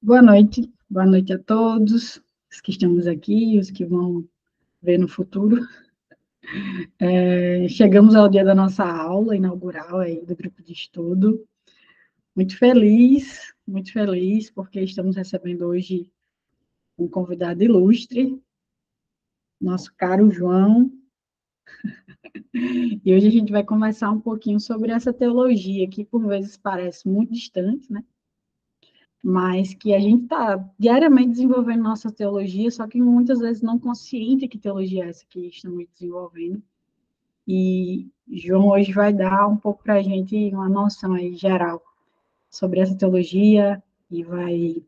Boa noite a todos, os que estamos aqui, os que vão ver no futuro. Chegamos ao dia da nossa aula inaugural aí do grupo de estudo. Muito feliz, porque estamos recebendo hoje um convidado ilustre, nosso caro João. E hoje a gente vai conversar um pouquinho sobre essa teologia, que por vezes parece muito distante, né? Mas que a gente está diariamente desenvolvendo nossa teologia, só que muitas vezes não consciente que teologia é essa que estamos desenvolvendo. E João hoje vai dar um pouco para a gente uma noção aí geral sobre essa teologia e vai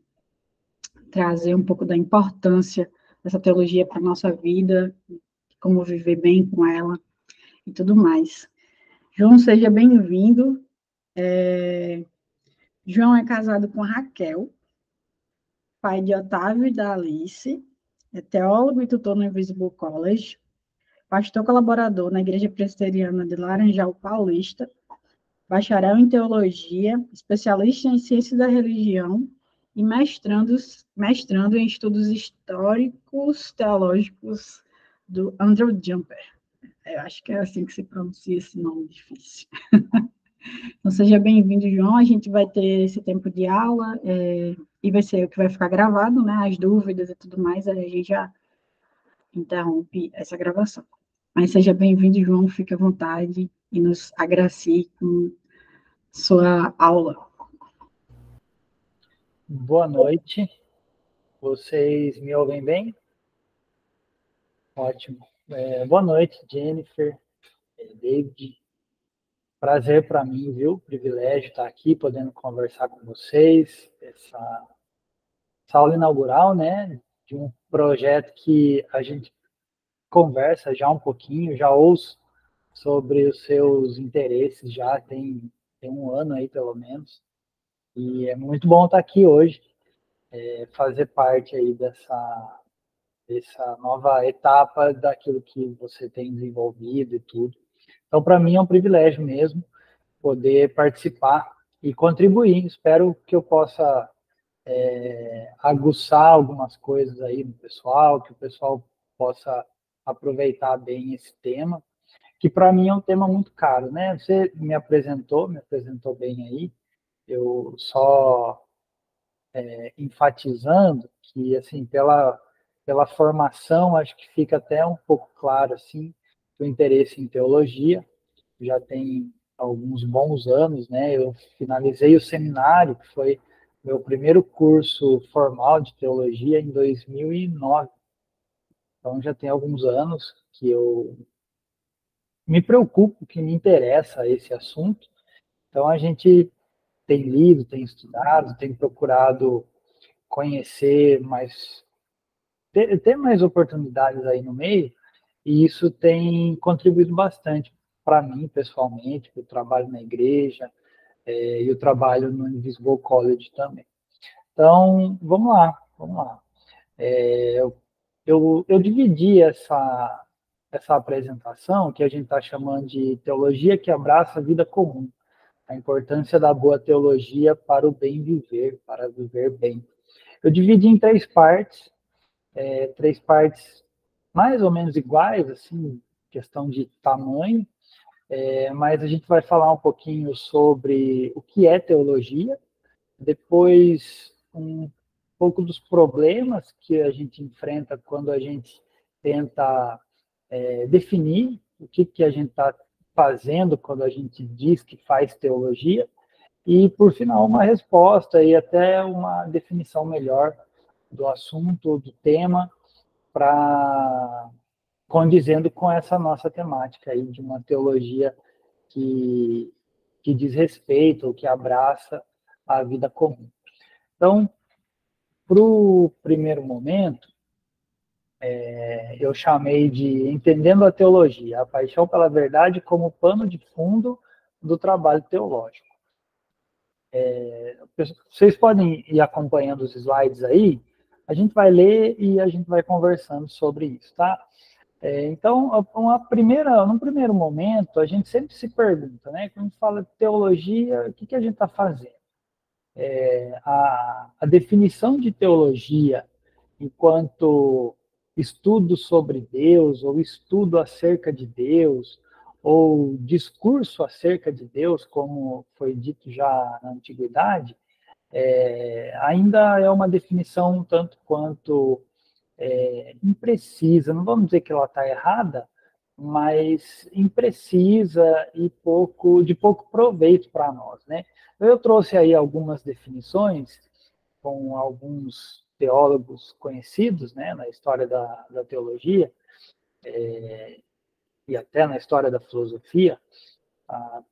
trazer um pouco da importância dessa teologia para a nossa vida, como viver bem com ela e tudo mais. João, seja bem-vindo. João é casado com a Raquel, pai de Otávio e da Alice, é teólogo e tutor no Invisible College, pastor colaborador na Igreja Presbiteriana de Laranjal Paulista, bacharel em teologia, especialista em ciência da religião e mestrando em estudos históricos teológicos do Andrew Jumper. Eu acho que é assim que se pronuncia esse nome difícil. Então, seja bem-vindo, João. A gente vai ter esse tempo de aula e vai ser o que vai ficar gravado, né? As dúvidas e tudo mais, a gente já interrompe essa gravação. Mas seja bem-vindo, João. Fique à vontade e nos agracie com sua aula. Boa noite. Vocês me ouvem bem? Ótimo. Boa noite, Jennifer, David. Prazer para mim, viu? Privilégio estar aqui, podendo conversar com vocês. Essa aula inaugural, né? De um projeto que a gente conversa já um pouquinho, já ouço sobre os seus interesses, já tem um ano aí, pelo menos. E é muito bom estar aqui hoje, fazer parte aí dessa nova etapa daquilo que você tem desenvolvido e tudo. Então, para mim é um privilégio mesmo poder participar e contribuir. Espero que eu possa aguçar algumas coisas aí no pessoal, que o pessoal possa aproveitar bem esse tema, que para mim é um tema muito caro, né? Você me apresentou bem aí, eu só enfatizando que, assim, pela formação, acho que fica até um pouco claro, assim, o interesse em teologia. Já tem alguns bons anos, né? Eu finalizei o seminário, que foi meu primeiro curso formal de teologia em 2009. Então, já tem alguns anos que eu me preocupo, que me interessa esse assunto. Então, a gente tem lido, tem estudado, tem procurado conhecer mais, ter mais oportunidades aí no meio, e isso tem contribuído bastante para mim, pessoalmente, para o trabalho na igreja, e o trabalho no Invisible College também. Então, vamos lá, vamos lá. Eu dividi essa apresentação, que a gente está chamando de teologia que abraça a vida comum, a importância da boa teologia para o bem viver, para viver bem. Eu dividi em três partes mais ou menos iguais, assim, questão de tamanho, mas a gente vai falar um pouquinho sobre o que é teologia, depois um pouco dos problemas que a gente enfrenta quando a gente tenta definir o que a gente está fazendo quando a gente diz que faz teologia, e, por final, uma resposta e até uma definição melhor do assunto, do tema, para condizendo com essa nossa temática aí de uma teologia que, que diz respeito, ou que abraça a vida comum. Então, para o primeiro momento, eu chamei de Entendendo a Teologia, a paixão pela verdade como pano de fundo do trabalho teológico. Vocês podem ir acompanhando os slides aí, a gente vai ler e a gente vai conversando sobre isso, tá? Então, num primeiro momento, a gente sempre se pergunta, né? Quando a gente fala de teologia, o que a gente está fazendo? a definição de teologia enquanto estudo sobre Deus, ou estudo acerca de Deus, ou discurso acerca de Deus, como foi dito já na antiguidade, ainda é uma definição um tanto quanto imprecisa. Não vamos dizer que ela está errada, mas imprecisa e de pouco proveito para nós, né? Eu trouxe aí algumas definições com alguns teólogos conhecidos, né, na história da teologia, e até na história da filosofia,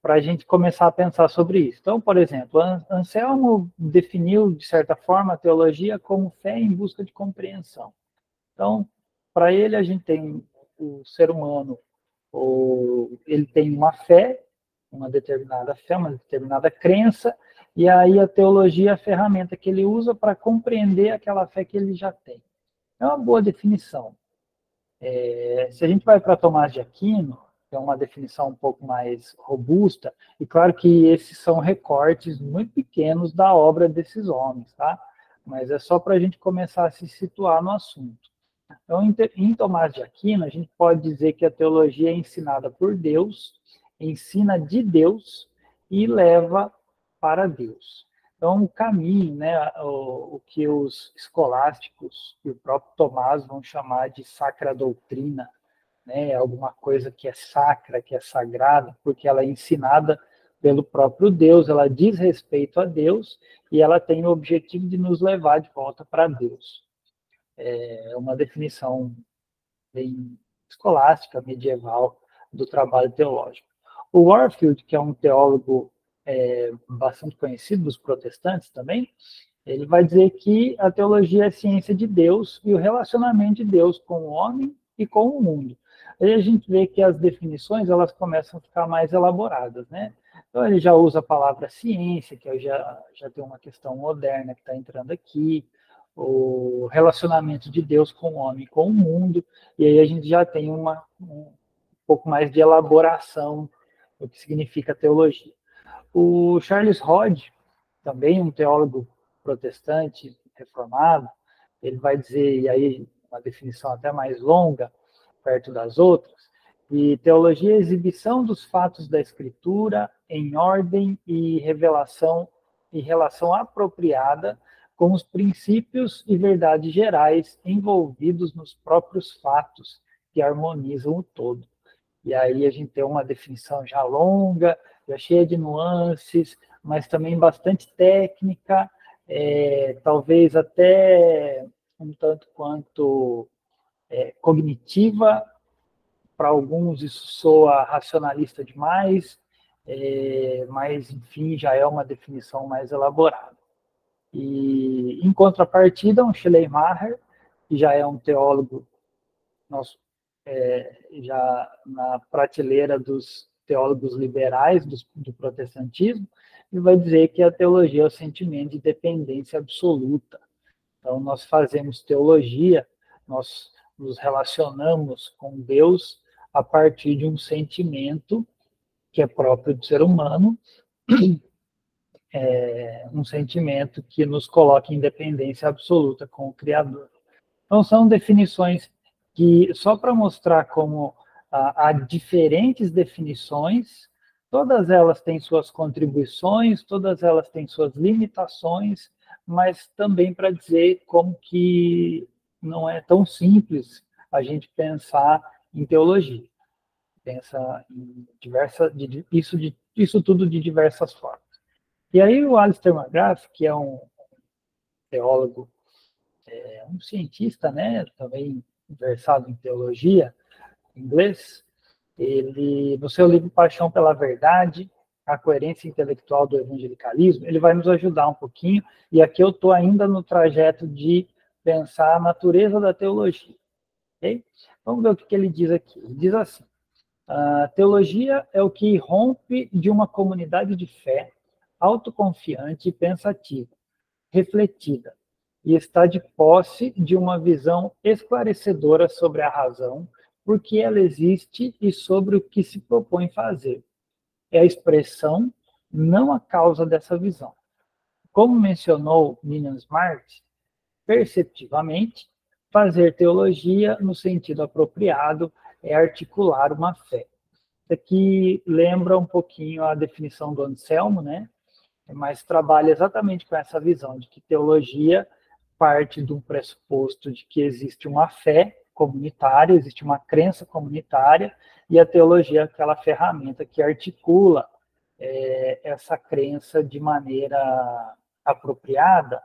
para a gente começar a pensar sobre isso. Então, por exemplo, Anselmo definiu, de certa forma, a teologia como fé em busca de compreensão. Então, para ele, a gente tem o ser humano, ele tem uma determinada fé, uma determinada crença, e aí a teologia é a ferramenta que ele usa para compreender aquela fé que ele já tem. É uma boa definição. Se a gente vai para Tomás de Aquino, que é uma definição um pouco mais robusta, e claro que esses são recortes muito pequenos da obra desses homens, tá? Mas é só para a gente começar a se situar no assunto. Então, em Tomás de Aquino, a gente pode dizer que a teologia é ensinada por Deus, ensina de Deus e leva para Deus. Então, o caminho, né, o que os escolásticos e o próprio Tomás vão chamar de sacra doutrina, né, alguma coisa que é sacra, que é sagrada, porque ela é ensinada pelo próprio Deus, ela diz respeito a Deus e ela tem o objetivo de nos levar de volta para Deus. É uma definição bem escolástica, medieval, do trabalho teológico. O Warfield, que é um teólogo bastante conhecido dos protestantes também, ele vai dizer que a teologia é a ciência de Deus e o relacionamento de Deus com o homem e com o mundo. Aí a gente vê que as definições elas começam a ficar mais elaboradas, né? Então ele já usa a palavra ciência, que já tem uma questão moderna que está entrando aqui, o relacionamento de Deus com o homem e com o mundo, e aí a gente já tem um pouco mais de elaboração do que significa teologia. O Charles Hodge, também um teólogo protestante reformado, ele vai dizer, e aí uma definição até mais longa, perto das outras, que teologia é a exibição dos fatos da Escritura em ordem e revelação e relação apropriada com os princípios e verdades gerais envolvidos nos próprios fatos que harmonizam o todo. E aí a gente tem uma definição já longa, já cheia de nuances, mas também bastante técnica, talvez até um tanto quanto cognitiva. Para alguns isso soa racionalista demais, mas, enfim, já é uma definição mais elaborada. E, em contrapartida, um Schleiermacher, que já é um teólogo nosso, já na prateleira dos teólogos liberais do protestantismo, e vai dizer que a teologia é o sentimento de dependência absoluta. Então, nós fazemos teologia, nós nos relacionamos com Deus a partir de um sentimento que é próprio do ser humano, um sentimento que nos coloca em dependência absoluta com o Criador. Então, são definições que, só para mostrar como há diferentes definições, todas elas têm suas contribuições, todas elas têm suas limitações, mas também para dizer como que não é tão simples a gente pensar em teologia. Pensa em isso tudo de diversas formas. E aí o Alistair McGrath, que é um teólogo, um cientista, né, também versado em teologia, inglês, ele, no seu livro Paixão pela Verdade, a coerência intelectual do evangelicalismo, ele vai nos ajudar um pouquinho, e aqui eu estou ainda no trajeto de pensar a natureza da teologia. Okay? Vamos ver o que ele diz aqui. Ele diz assim, a teologia é o que irrompe de uma comunidade de fé autoconfiante e pensativa, refletida, e está de posse de uma visão esclarecedora sobre a razão, por que ela existe e sobre o que se propõe fazer. É a expressão, não a causa dessa visão. como mencionou Ninian Smart, perceptivamente, fazer teologia no sentido apropriado é articular uma fé. Isso aqui lembra um pouquinho a definição do Anselmo, né? Mas trabalha exatamente com essa visão de que teologia parte de um pressuposto de que existe uma fé comunitária, existe uma crença comunitária, e a teologia é aquela ferramenta que articula essa crença de maneira apropriada,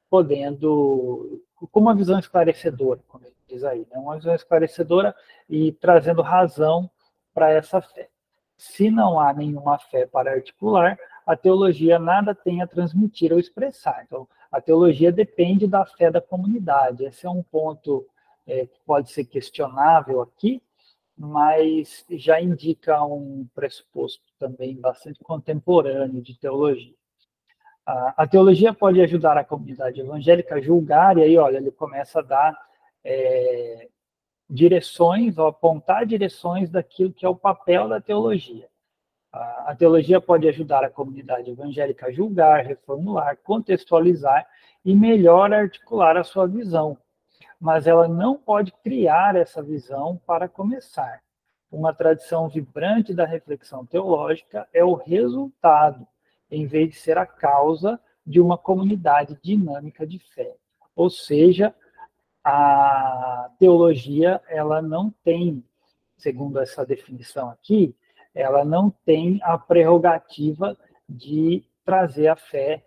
podendo, com uma visão esclarecedora, como ele diz aí, né? Uma visão esclarecedora e trazendo razão para essa fé. Se não há nenhuma fé para articular, a teologia nada tem a transmitir ou expressar. Então, a teologia depende da fé da comunidade. Esse é um ponto que pode ser questionável aqui, mas já indica um pressuposto também bastante contemporâneo de teologia. A teologia pode ajudar a comunidade evangélica a julgar, e aí, olha, ele começa a dar direções, ou apontar direções daquilo que é o papel da teologia. A teologia pode ajudar a comunidade evangélica a julgar, reformular, contextualizar e melhor articular a sua visão. Mas ela não pode criar essa visão para começar. Uma tradição vibrante da reflexão teológica é o resultado, em vez de ser a causa de uma comunidade dinâmica de fé. Ou seja, a teologia, ela não tem, segundo essa definição aqui, ela não tem a prerrogativa de trazer a fé,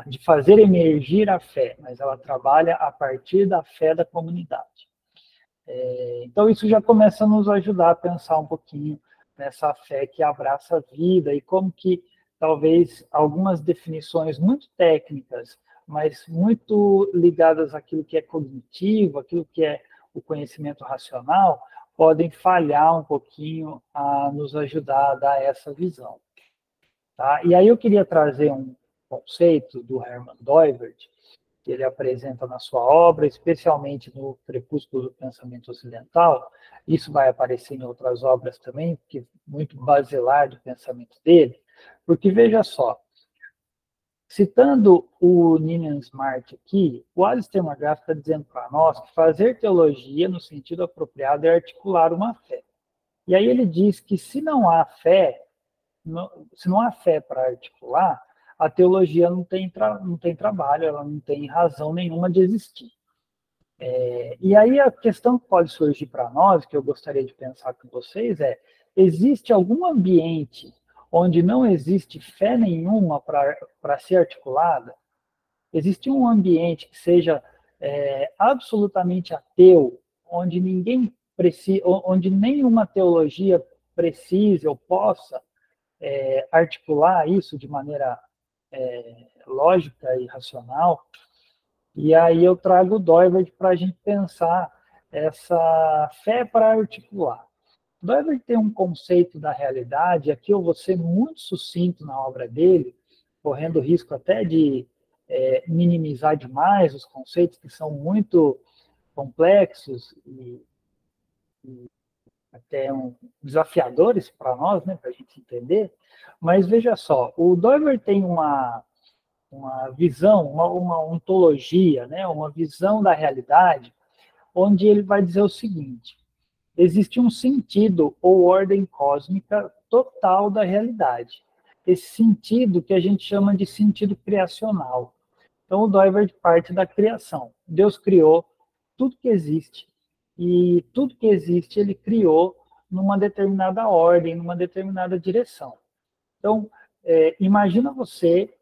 de fazer emergir a fé, mas ela trabalha a partir da fé da comunidade. Então, isso já começa a nos ajudar a pensar um pouquinho nessa fé que abraça a vida e como que talvez algumas definições muito técnicas, mas muito ligadas àquilo que é cognitivo, aquilo que é o conhecimento racional, podem falhar um pouquinho a nos ajudar a dar essa visão. Tá? E aí eu queria trazer um conceito do Hermann Doivert, que ele apresenta na sua obra, especialmente no Crepúsculo do Pensamento Ocidental. Isso vai aparecer em outras obras também, que é muito basilar do pensamento dele, porque veja só, citando o Ninian Smart aqui, o Alistair McGrath está dizendo para nós que fazer teologia no sentido apropriado é articular uma fé. E aí ele diz que se não há fé, se não há fé para articular, a teologia não tem trabalho, ela não tem razão nenhuma de existir. E aí a questão que pode surgir para nós, que eu gostaria de pensar com vocês, existe algum ambiente onde não existe fé nenhuma para ser articulada? Existe um ambiente que seja absolutamente ateu, onde ninguém precisa, onde nenhuma teologia precise ou possa articular isso de maneira lógica e racional? E aí eu trago o Doivert para a gente pensar essa fé para articular. Doivert tem um conceito da realidade, aqui eu vou ser muito sucinto na obra dele, correndo o risco até de minimizar demais os conceitos que são muito complexos e até desafiadores para nós, né, para a gente entender. Mas veja só, o Doivert tem uma visão, uma ontologia, né, uma visão da realidade, onde ele vai dizer o seguinte: existe um sentido ou ordem cósmica total da realidade. Esse sentido que a gente chama de sentido criacional. Então, o Doivert parte da criação. Deus criou tudo que existe, e tudo que existe ele criou numa determinada ordem, numa determinada direção. Então, imagina você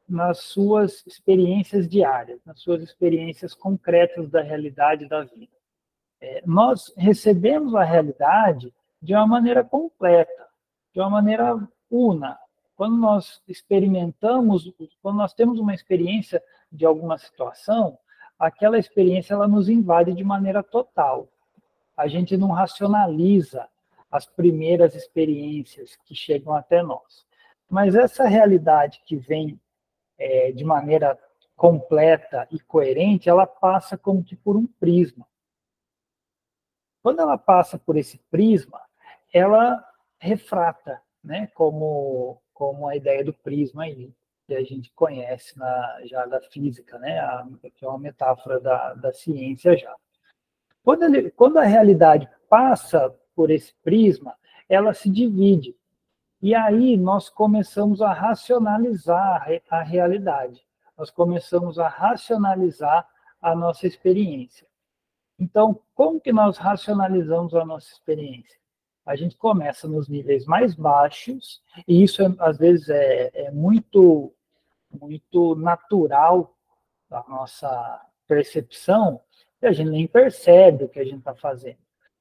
nas suas experiências diárias, nas suas experiências concretas da realidade da vida. Nós recebemos a realidade de uma maneira completa, de uma maneira una. Quando nós experimentamos, quando nós temos uma experiência de alguma situação, aquela experiência ela nos invade de maneira total. A gente não racionaliza as primeiras experiências que chegam até nós. Mas essa realidade que vem de maneira completa e coerente, ela passa como que por um prisma. Quando ela passa por esse prisma, ela refrata, né, como a ideia do prisma aí, que a gente conhece já da física, né? Que é uma metáfora da ciência já. Quando a realidade passa por esse prisma, ela se divide. E aí nós começamos a racionalizar a realidade. Nós começamos a racionalizar a nossa experiência. Então, como que nós racionalizamos a nossa experiência? A gente começa nos níveis mais baixos, e isso às vezes é muito, muito natural da nossa percepção, e a gente nem percebe o que a gente está fazendo.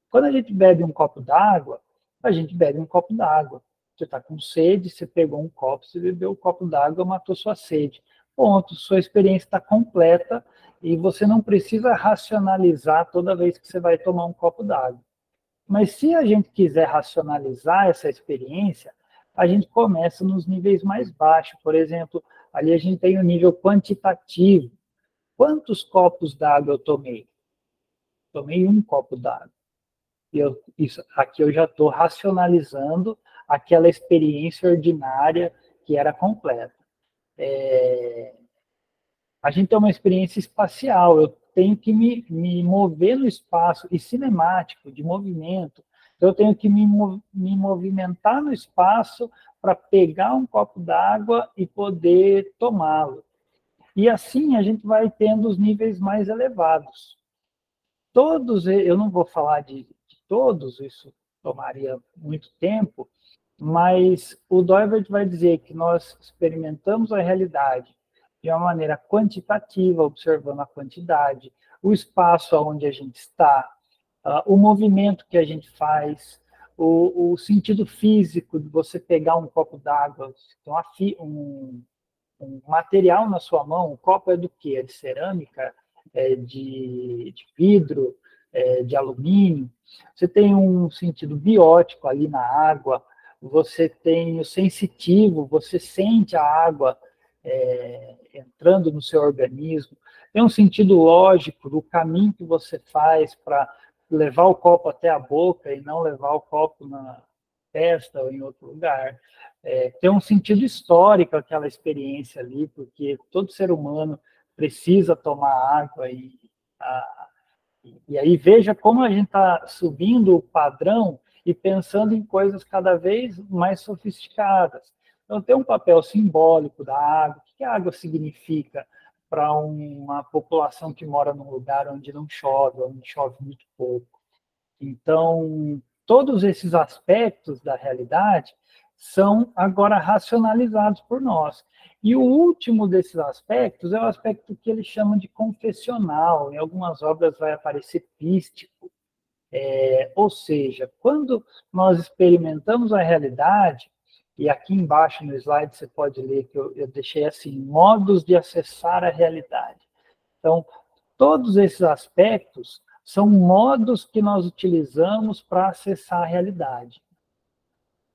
Quando a gente bebe um copo d'água, a gente bebe um copo d'água. Você está com sede, você pegou um copo, você bebeu um copo d'água, matou sua sede. Ponto, sua experiência está completa e você não precisa racionalizar toda vez que você vai tomar um copo d'água. Mas se a gente quiser racionalizar essa experiência, a gente começa nos níveis mais baixos. Por exemplo, ali a gente tem o nível quantitativo. Quantos copos d'água eu tomei? Tomei um copo d'água. Aqui eu já estou racionalizando aquela experiência ordinária que era completa. A gente tem uma experiência espacial, eu tenho que me mover no espaço, e cinemático, de movimento. Eu tenho que me movimentar no espaço para pegar um copo d'água e poder tomá-lo. E assim a gente vai tendo os níveis mais elevados. Todos, eu não vou falar de todos, isso tomaria muito tempo, mas o Doivert vai dizer que nós experimentamos a realidade de uma maneira quantitativa, observando a quantidade, o espaço onde a gente está, o movimento que a gente faz, o sentido físico de você pegar um copo d'água, um material na sua mão. O copo é do quê? É de cerâmica, de vidro, de alumínio. Você tem um sentido biótico ali na água, você tem o sensitivo, você sente a água entrando no seu organismo. Tem um sentido lógico do caminho que você faz para levar o copo até a boca e não levar o copo na testa ou em outro lugar. Tem um sentido histórico aquela experiência ali, porque todo ser humano precisa tomar água e aí veja como a gente está subindo o padrão e pensando em coisas cada vez mais sofisticadas. Então, tem um papel simbólico da água. O que a água significa para uma população que mora num lugar onde não chove, onde chove muito pouco? Então, todos esses aspectos da realidade são agora racionalizados por nós. E o último desses aspectos é o aspecto que ele chama de confessional. Em algumas obras vai aparecer pístico. Ou seja, quando nós experimentamos a realidade, e aqui embaixo no slide você pode ler que eu deixei assim, modos de acessar a realidade. Então, todos esses aspectos são modos que nós utilizamos para acessar a realidade.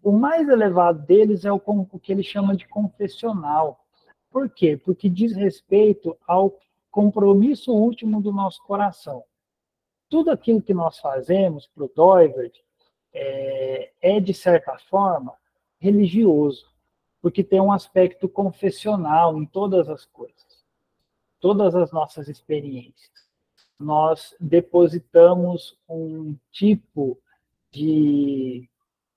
O mais elevado deles é o que ele chama de confessional. Por quê? Porque diz respeito ao compromisso último do nosso coração. Tudo aquilo que nós fazemos para o Doivert de certa forma, religioso, porque tem um aspecto confessional em todas as coisas, todas as nossas experiências. Nós depositamos um tipo de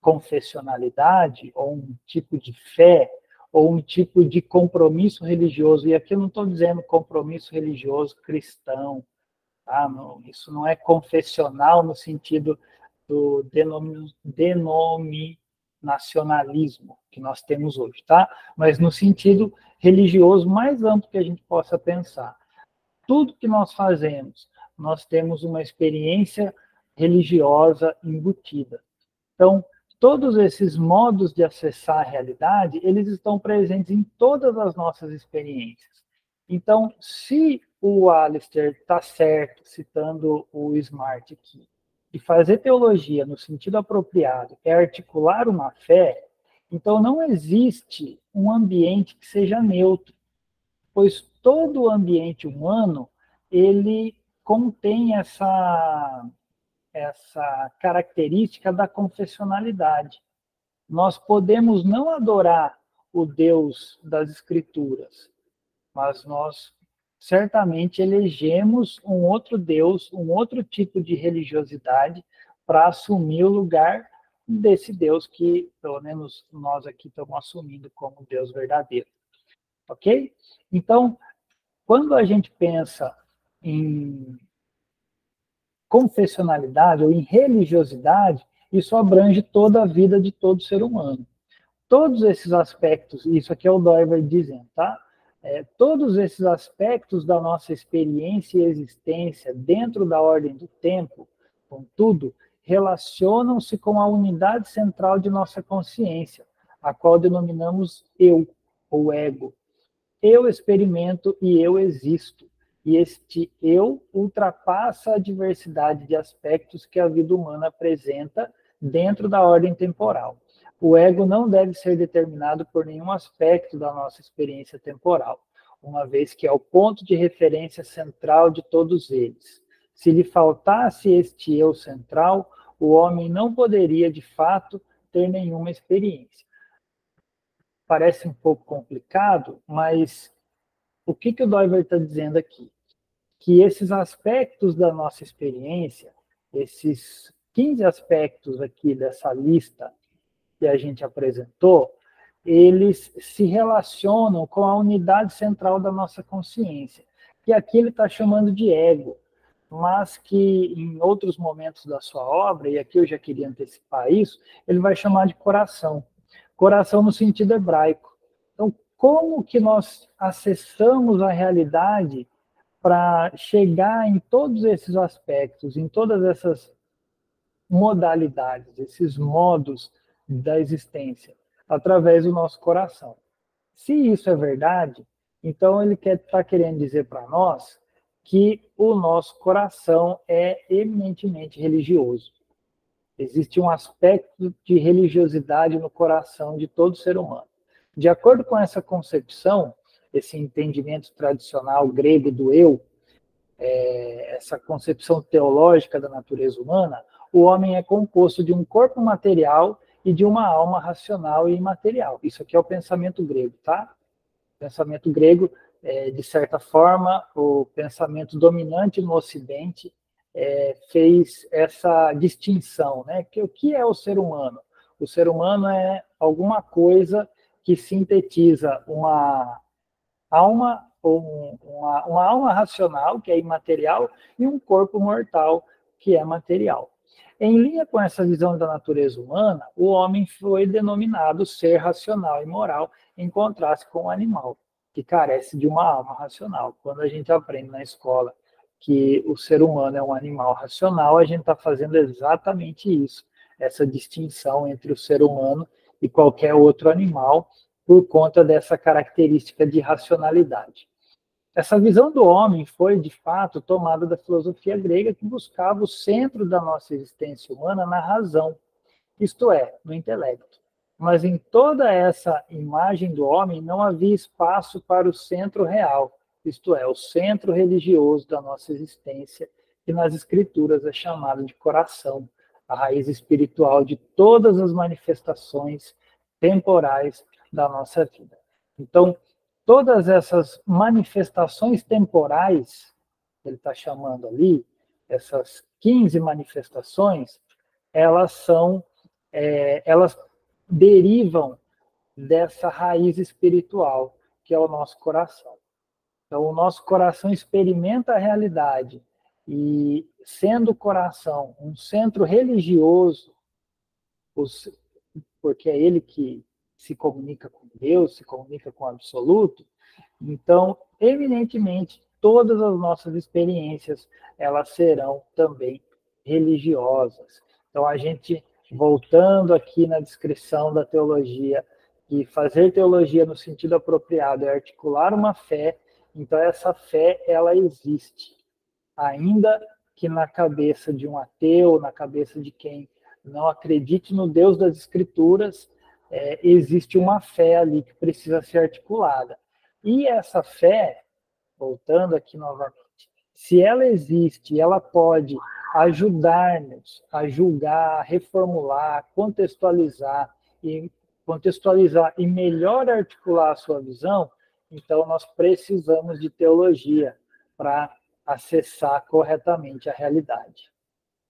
confessionalidade, ou um tipo de fé, ou um tipo de compromisso religioso. E aqui eu não estou dizendo compromisso religioso cristão, tá? Não, isso não é confessional no sentido do denominacionalismo que nós temos hoje, tá? Mas no sentido religioso mais amplo que a gente possa pensar. Tudo que nós fazemos, nós temos uma experiência religiosa embutida. Então, todos esses modos de acessar a realidade, eles estão presentes em todas as nossas experiências. Então, se o Alistair está certo, citando o Smart aqui, de fazer teologia no sentido apropriado é articular uma fé, então não existe um ambiente que seja neutro, pois todo o ambiente humano, ele contém essa característica da confessionalidade. Nós podemos não adorar o Deus das Escrituras, mas nós certamente elegemos um outro Deus, um outro tipo de religiosidade para assumir o lugar desse Deus que, pelo menos, nós aqui estamos assumindo como Deus verdadeiro. Ok? Então, quando a gente pensa em confessionalidade ou em religiosidade, isso abrange toda a vida de todo ser humano. Todos esses aspectos, isso aqui é o Doiver dizendo, tá? Todos esses aspectos da nossa experiência e existência dentro da ordem do tempo, contudo, relacionam-se com a unidade central de nossa consciência, a qual denominamos eu, ou ego. Eu experimento e eu existo. E este eu ultrapassa a diversidade de aspectos que a vida humana apresenta dentro da ordem temporal. O ego não deve ser determinado por nenhum aspecto da nossa experiência temporal, uma vez que é o ponto de referência central de todos eles. Se lhe faltasse este eu central, o homem não poderia, de fato, ter nenhuma experiência. Parece um pouco complicado, mas o que o Doiver está dizendo aqui? Que esses aspectos da nossa experiência, esses 15 aspectos aqui dessa lista que a gente apresentou, eles se relacionam com a unidade central da nossa consciência, que aqui ele está chamando de ego, mas que em outros momentos da sua obra, e aqui eu já queria antecipar isso, ele vai chamar de coração. Coração no sentido hebraico. Então, como que nós acessamos a realidade para chegar em todos esses aspectos, em todas essas modalidades, esses modos da existência, através do nosso coração? Se isso é verdade, então ele está querendo dizer para nós que o nosso coração é eminentemente religioso. Existe um aspecto de religiosidade no coração de todo ser humano. De acordo com essa concepção, esse entendimento tradicional grego do eu, essa concepção teológica da natureza humana, o homem é composto de um corpo material e de uma alma racional e imaterial. Isso aqui é o pensamento grego, tá? O pensamento grego, de certa forma, o pensamento dominante no Ocidente fez essa distinção, né? Que o que é o ser humano? O ser humano é alguma coisa que sintetiza uma alma ou uma alma racional, que é imaterial, e um corpo mortal, que é material. Em linha com essa visão da natureza humana, o homem foi denominado ser racional e moral, em contraste com o animal, que carece de uma alma racional. Quando a gente aprende na escola que o ser humano é um animal racional, a gente está fazendo exatamente isso, essa distinção entre o ser humano e qualquer outro animal, por conta dessa característica de racionalidade. Essa visão do homem foi, de fato, tomada da filosofia grega, que buscava o centro da nossa existência humana na razão, isto é, no intelecto. Mas em toda essa imagem do homem não havia espaço para o centro real, isto é, o centro religioso da nossa existência, que nas escrituras é chamado de coração, a raiz espiritual de todas as manifestações temporais da nossa vida. Então, todas essas manifestações temporais, que ele está chamando ali, essas 15 manifestações, elas derivam dessa raiz espiritual, que é o nosso coração. Então, o nosso coração experimenta a realidade, e sendo o coração um centro religioso, porque é ele que se comunica com Deus, se comunica com o absoluto, então, eminentemente, todas as nossas experiências, elas serão também religiosas. Então, a gente, voltando aqui na descrição da teologia, que fazer teologia no sentido apropriado é articular uma fé, então essa fé, ela existe, ainda que na cabeça de um ateu, na cabeça de quem não acredite no Deus das Escrituras, existe uma fé ali que precisa ser articulada. E essa fé, voltando aqui novamente, se ela existe, ela pode ajudar-nos a julgar, reformular, contextualizar e contextualizar e melhor articular a sua visão, então nós precisamos de teologia para acessar corretamente a realidade.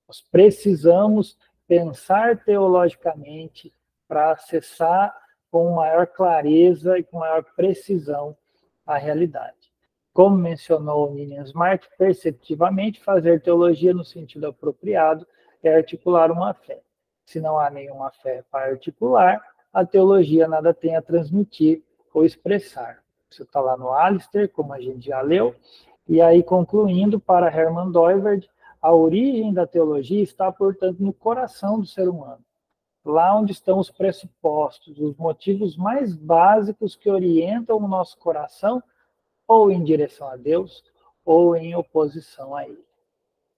Nós precisamos pensar teologicamente para acessar com maior clareza e com maior precisão a realidade. Como mencionou Ninian Smart, perceptivamente, fazer teologia no sentido apropriado é articular uma fé. Se não há nenhuma fé para articular, a teologia nada tem a transmitir ou expressar. Isso está lá no Alistair, como a gente já leu. E aí, concluindo, para Herman Doiverd, a origem da teologia está, portanto, no coração do ser humano. Lá onde estão os pressupostos, os motivos mais básicos que orientam o nosso coração, ou em direção a Deus, ou em oposição a Ele.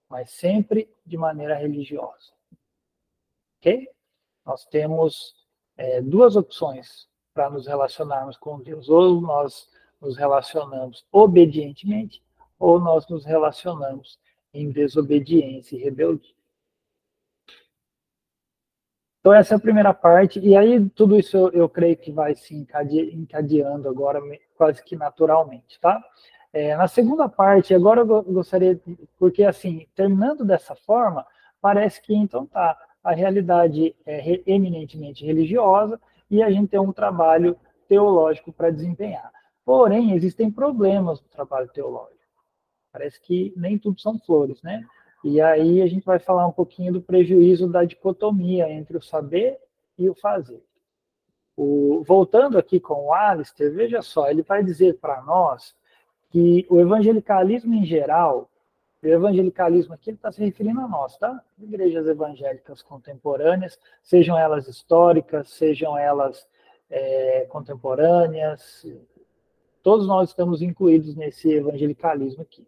Mas sempre de maneira religiosa. Ok? Nós temos duas opções para nos relacionarmos com Deus. Ou nós nos relacionamos obedientemente, ou nós nos relacionamos em desobediência e rebeldia. Então, essa é a primeira parte. E aí, tudo isso eu creio que vai se encadeando agora, quase que naturalmente, tá? Na segunda parte, agora eu gostaria, porque assim, terminando dessa forma, parece que então tá, a realidade é eminentemente religiosa e a gente tem um trabalho teológico para desempenhar. Porém, existem problemas no trabalho teológico. Parece que nem tudo são flores, né? E aí a gente vai falar um pouquinho do prejuízo da dicotomia entre o saber e o fazer. Voltando aqui com o Alistair, veja só, ele vai dizer para nós que o evangelicalismo em geral, o evangelicalismo aqui ele está se referindo a nós, tá? Igrejas evangélicas contemporâneas, sejam elas históricas, sejam elas contemporâneas, todos nós estamos incluídos nesse evangelicalismo aqui.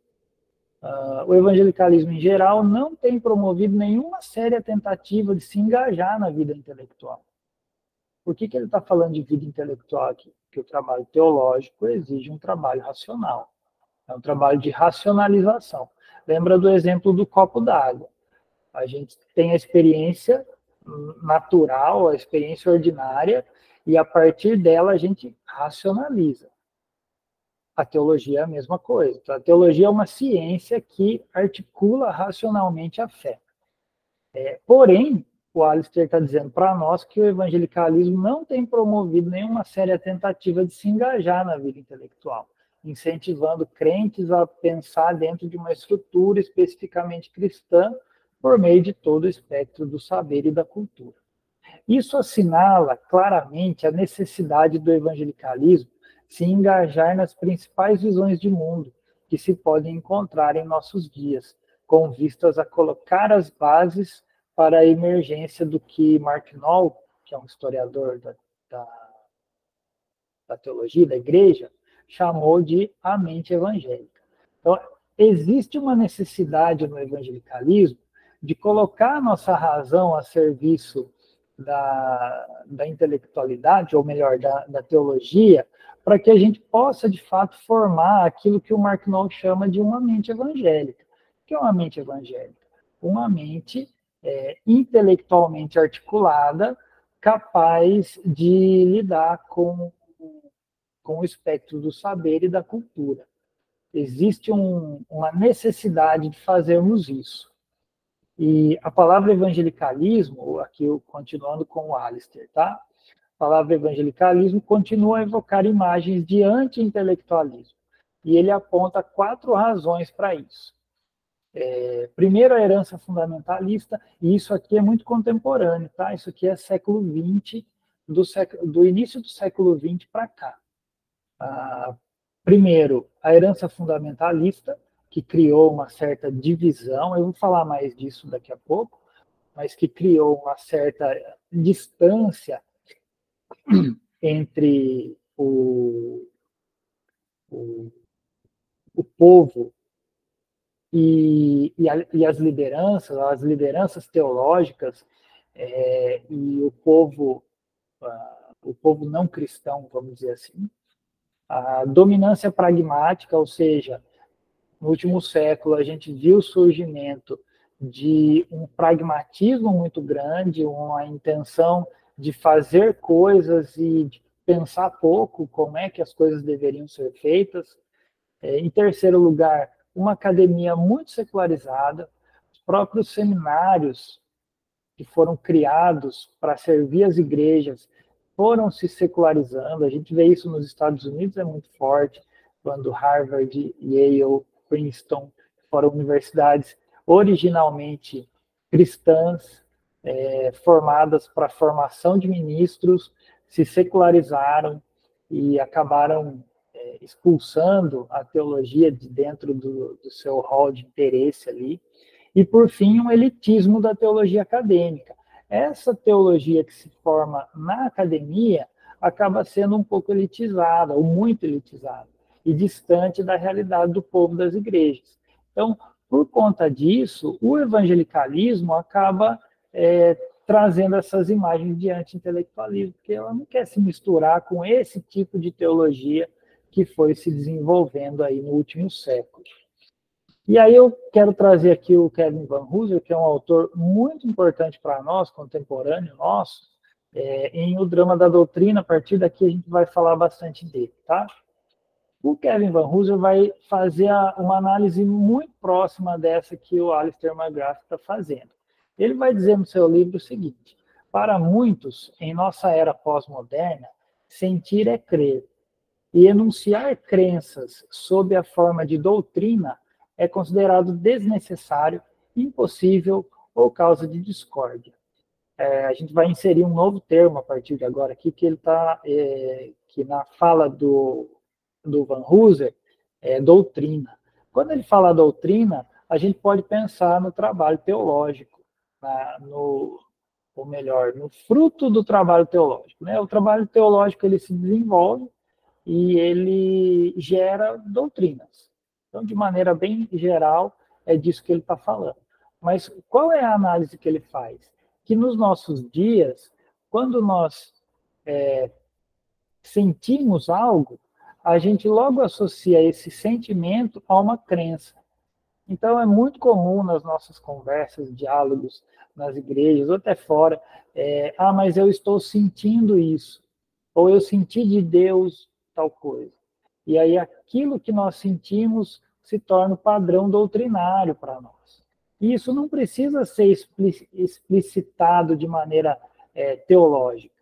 O evangelicalismo em geral não tem promovido nenhuma séria tentativa de se engajar na vida intelectual. Por que ele está falando de vida intelectual aqui? Porque o trabalho teológico exige um trabalho racional. É um trabalho de racionalização. Lembra do exemplo do copo d'água. A gente tem a experiência natural, a experiência ordinária, e a partir dela a gente racionaliza. A teologia é a mesma coisa. A teologia é uma ciência que articula racionalmente a fé. Porém, o Alistair está dizendo para nós que o evangelicalismo não tem promovido nenhuma séria tentativa de se engajar na vida intelectual, incentivando crentes a pensar dentro de uma estrutura especificamente cristã por meio de todo o espectro do saber e da cultura. Isso assinala claramente a necessidade do evangelicalismo se engajar nas principais visões de mundo que se podem encontrar em nossos dias, com vistas a colocar as bases para a emergência do que Mark Knoll, que é um historiador da teologia, da igreja, chamou de a mente evangélica. Então, existe uma necessidade no evangelicalismo de colocar a nossa razão a serviço da intelectualidade, ou melhor, da teologia, para que a gente possa, de fato, formar aquilo que o Mark Knoll chama de uma mente evangélica. O que é uma mente evangélica? Uma mente intelectualmente articulada, capaz de lidar com o espectro do saber e da cultura. Existe uma necessidade de fazermos isso. E a palavra evangelicalismo, aqui eu continuando com o Alistair, tá? A palavra evangelicalismo continua a evocar imagens de anti-intelectualismo. E ele aponta 4 razões para isso. Primeiro, a herança fundamentalista, e isso aqui é muito contemporâneo, tá? Isso aqui é século XX, do início do século XX para cá. Primeiro, a herança fundamentalista, que criou uma certa divisão, eu vou falar mais disso daqui a pouco, mas que criou uma certa distância entre o povo e as lideranças teológicas e o povo não cristão, vamos dizer assim. A dominância pragmática, ou seja, no último século a gente viu o surgimento de um pragmatismo muito grande, uma intenção de fazer coisas e de pensar pouco como é que as coisas deveriam ser feitas. Em terceiro lugar, uma academia muito secularizada, os próprios seminários que foram criados para servir as igrejas foram se secularizando. A gente vê isso nos Estados Unidos, é muito forte, quando Harvard, Yale, Princeton foram universidades originalmente cristãs, formadas para a formação de ministros, se secularizaram e acabaram expulsando a teologia de dentro do seu rol de interesse ali. E, por fim, um elitismo da teologia acadêmica. Essa teologia que se forma na academia acaba sendo um pouco elitizada, ou muito elitizada, e distante da realidade do povo das igrejas. Então, por conta disso, o evangelicalismo acaba trazendo essas imagens de anti-intelectualismo, porque ela não quer se misturar com esse tipo de teologia que foi se desenvolvendo aí no último século. E aí eu quero trazer aqui o Kevin Van Hooser, que é um autor muito importante para nós, contemporâneo nosso, em O Drama da Doutrina. A partir daqui a gente vai falar bastante dele, tá? O Kevin Van Hooser vai fazer uma análise muito próxima dessa que o Alistair McGrath está fazendo. Ele vai dizer no seu livro o seguinte: para muitos, em nossa era pós-moderna, sentir é crer, e enunciar crenças sob a forma de doutrina é considerado desnecessário, impossível ou causa de discórdia. A gente vai inserir um novo termo a partir de agora aqui, que ele está, que na fala do Van Hooser, é doutrina. Quando ele fala doutrina, a gente pode pensar no trabalho teológico, ou melhor, no fruto do trabalho teológico, né? O trabalho teológico ele se desenvolve e ele gera doutrinas. Então, de maneira bem geral, é disso que ele está falando. Mas qual é a análise que ele faz? Que nos nossos dias, quando nós sentimos algo, a gente logo associa esse sentimento a uma crença. Então, é muito comum nas nossas conversas, diálogos, nas igrejas, ou até fora, mas eu estou sentindo isso, ou eu senti de Deus tal coisa. E aí aquilo que nós sentimos se torna o padrão doutrinário para nós. E isso não precisa ser explicitado de maneira teológica.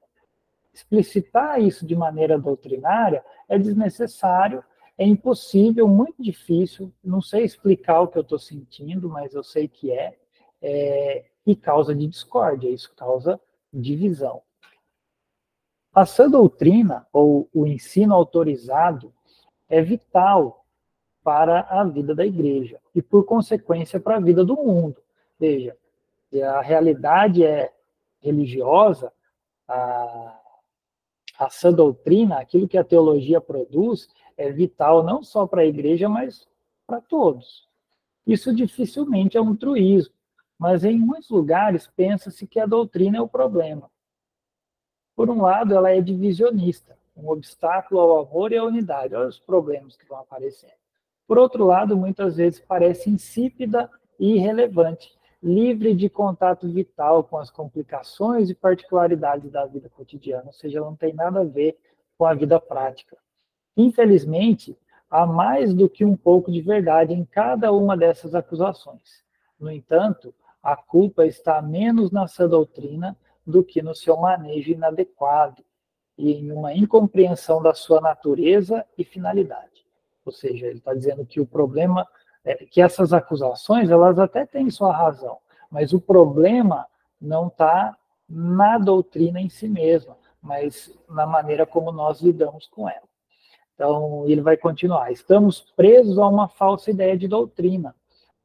Explicitar isso de maneira doutrinária é desnecessário, é impossível, muito difícil, não sei explicar o que eu estou sentindo, mas eu sei que e causa de discórdia, isso causa divisão. A sã doutrina, ou o ensino autorizado, é vital para a vida da igreja e, por consequência, para a vida do mundo. Veja, se a realidade é religiosa, a sã doutrina, aquilo que a teologia produz, é vital não só para a igreja, mas para todos. Isso dificilmente é um truísmo, mas em muitos lugares pensa-se que a doutrina é o problema. Por um lado, ela é divisionista, um obstáculo ao amor e à unidade. Olha os problemas que vão aparecendo. Por outro lado, muitas vezes parece insípida e irrelevante, livre de contato vital com as complicações e particularidades da vida cotidiana, ou seja, ela não tem nada a ver com a vida prática. Infelizmente, há mais do que um pouco de verdade em cada uma dessas acusações. No entanto, a culpa está menos na sã doutrina do que no seu manejo inadequado e em uma incompreensão da sua natureza e finalidade. Ou seja, ele está dizendo que o problema é que essas acusações, elas até têm sua razão, mas o problema não está na doutrina em si mesma, mas na maneira como nós lidamos com ela. Então, ele vai continuar. Estamos presos a uma falsa ideia de doutrina.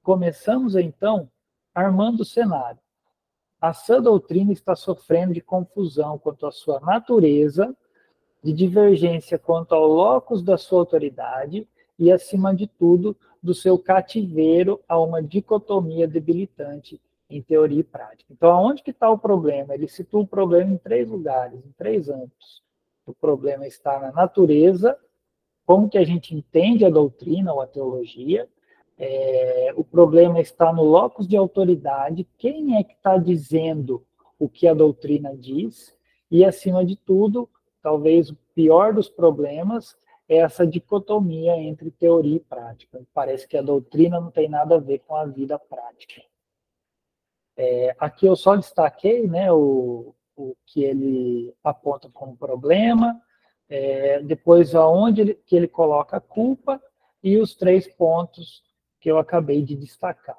Começamos, então, armando o cenário. A sã doutrina está sofrendo de confusão quanto à sua natureza, de divergência quanto ao locus da sua autoridade e, acima de tudo, do seu cativeiro a uma dicotomia debilitante em teoria e prática. Então, aonde que está o problema? Ele situa o problema em 3 lugares, em 3 âmbitos. O problema está na natureza, como que a gente entende a doutrina ou a teologia. O problema está no locus de autoridade, quem é que está dizendo o que a doutrina diz, E, acima de tudo, talvez o pior dos problemas é essa dicotomia entre teoria e prática. Parece que a doutrina não tem nada a ver com a vida prática. Aqui eu só destaquei, né, o que ele aponta como problema, depois aonde que ele coloca a culpa e os 3 pontos que eu acabei de destacar.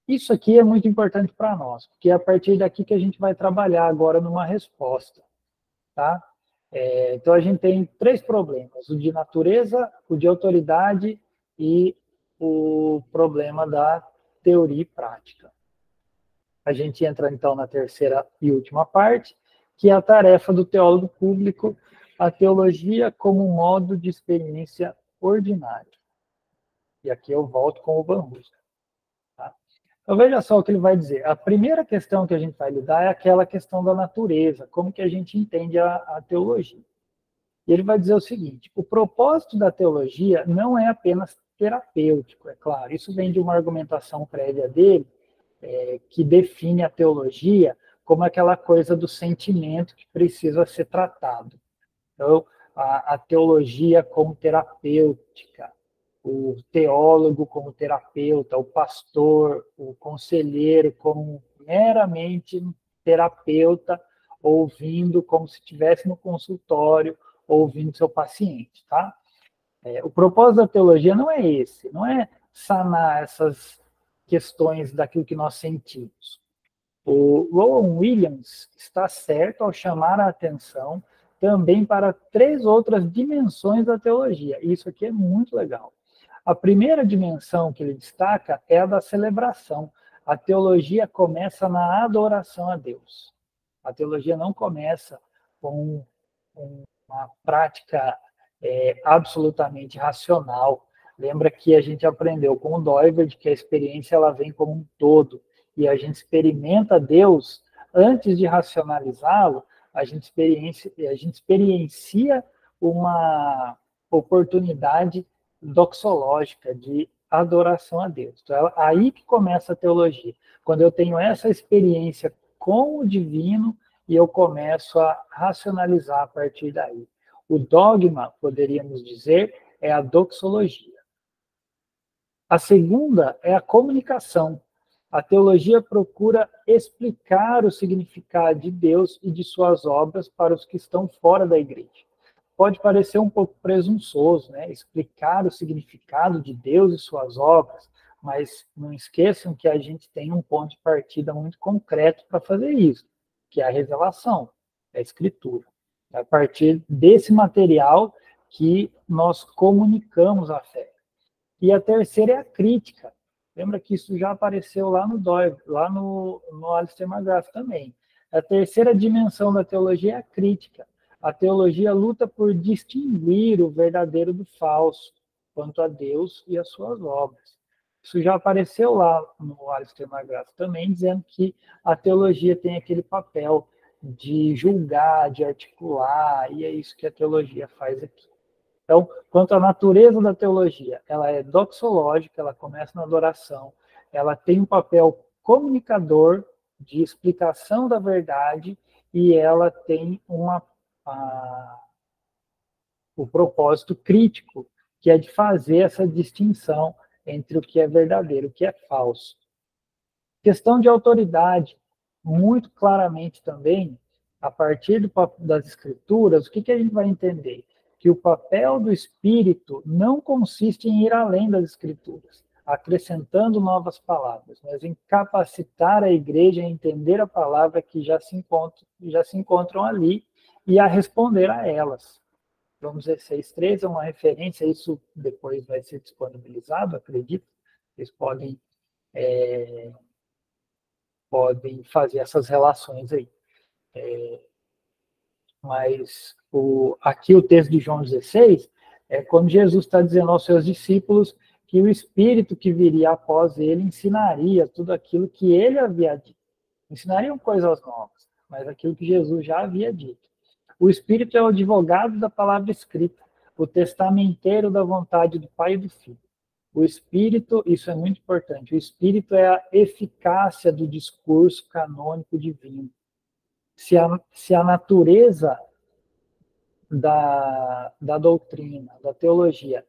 Isso aqui é muito importante para nós, porque é a partir daqui que a gente vai trabalhar agora numa resposta. Tá? Então, a gente tem 3 problemas: o de natureza, o de autoridade e o problema da teoria e prática. A gente entra, então, na terceira e última parte, que é a tarefa do teólogo público, a teologia como um modo de experiência ordinário. E aqui eu volto com o Van Hus. Tá? Então, veja só o que ele vai dizer. A primeira questão que a gente vai lidar é aquela questão da natureza, como que a gente entende a teologia. E ele vai dizer o seguinte: o propósito da teologia não é apenas terapêutico, é claro. Isso vem de uma argumentação prévia dele, que define a teologia como aquela coisa do sentimento que precisa ser tratado. Então, a teologia como terapêutica, o teólogo como terapeuta, o pastor, o conselheiro como meramente terapeuta, ouvindo como se estivesse no consultório, ouvindo seu paciente, tá? O propósito da teologia não é esse, não é sanar essas questões daquilo que nós sentimos. O Rowan Williams está certo ao chamar a atenção também para 3 outras dimensões da teologia. Isso aqui é muito legal. A primeira dimensão que ele destaca é a da celebração. A teologia começa na adoração a Deus. A teologia não começa com uma prática absolutamente racional. Lembra que a gente aprendeu com o Doiverd que a experiência ela vem como um todo, e a gente experimenta Deus antes de racionalizá-lo. A gente experiencia uma oportunidade doxológica de adoração a Deus. Então, é aí que começa a teologia. Quando eu tenho essa experiência com o divino e eu começo a racionalizar a partir daí. O dogma, poderíamos dizer, é a doxologia. A segunda é a comunicação. A teologia procura explicar o significado de Deus e de suas obras para os que estão fora da igreja. Pode parecer um pouco presunçoso, né? Explicar o significado de Deus e suas obras, mas não esqueçam que a gente tem um ponto de partida muito concreto para fazer isso, que é a revelação, a escritura. É a partir desse material que nós comunicamos a fé. E a terceira é a crítica. Lembra que isso já apareceu lá no Doiverd, lá no Alistair McGrath também. A terceira dimensão da teologia é a crítica. A teologia luta por distinguir o verdadeiro do falso quanto a Deus e as suas obras. Isso já apareceu lá no Alistair McGrath também, dizendo que a teologia tem aquele papel de julgar, de articular, e é isso que a teologia faz aqui. Então, quanto à natureza da teologia, ela é doxológica, ela começa na adoração, ela tem um papel comunicador de explicação da verdade e ela tem o propósito crítico, que é de fazer essa distinção entre o que é verdadeiro e o que é falso. Questão de autoridade, muito claramente também, a partir das escrituras, o que a gente vai entender? Que o papel do Espírito não consiste em ir além das Escrituras, acrescentando novas palavras, mas em capacitar a igreja a entender a palavra que já se encontram ali e a responder a elas. João 16:3 é uma referência, isso depois vai ser disponibilizado, acredito. Vocês podem fazer essas relações aí. Mas aqui o texto de João 16 é quando Jesus está dizendo aos seus discípulos que o Espírito que viria após ele ensinaria tudo aquilo que ele havia dito. Ensinariam coisas novas, mas aquilo que Jesus já havia dito. O Espírito é o advogado da palavra escrita, o testamenteiro da vontade do Pai e do Filho. O espírito, isso é muito importante, o espírito é a eficácia do discurso canônico divino. Se a natureza da doutrina, da teologia,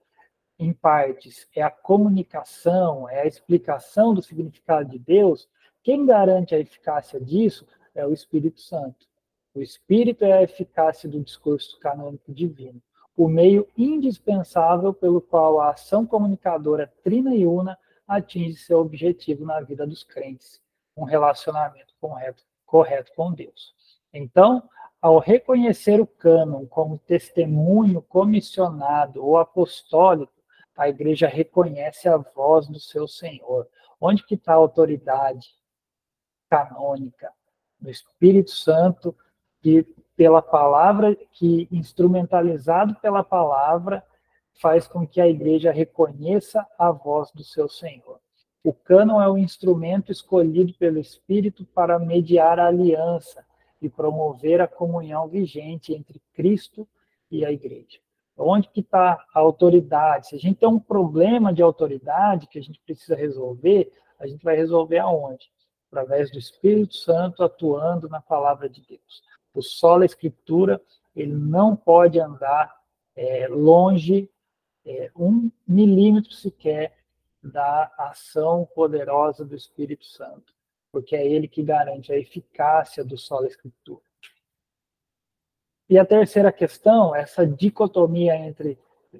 em partes, é a comunicação, é a explicação do significado de Deus, quem garante a eficácia disso é o Espírito Santo. O Espírito é a eficácia do discurso canônico divino, o meio indispensável pelo qual a ação comunicadora trina e una atinge seu objetivo na vida dos crentes, um relacionamento correto com Deus. Então, ao reconhecer o cânon como testemunho comissionado ou apostólico, a igreja reconhece a voz do seu Senhor. Onde que está a autoridade canônica? No Espírito Santo, que pela palavra, que instrumentalizado pela palavra, faz com que a igreja reconheça a voz do seu Senhor. O cânon é o instrumento escolhido pelo Espírito para mediar a aliança e promover a comunhão vigente entre Cristo e a igreja. Onde que está a autoridade? Se a gente tem um problema de autoridade que a gente precisa resolver, a gente vai resolver aonde? Através do Espírito Santo atuando na palavra de Deus. O sola escritura, ele não pode andar longe 1 milímetro sequer da ação poderosa do Espírito Santo, porque é ele que garante a eficácia do sola escritura. E a terceira questão, essa dicotomia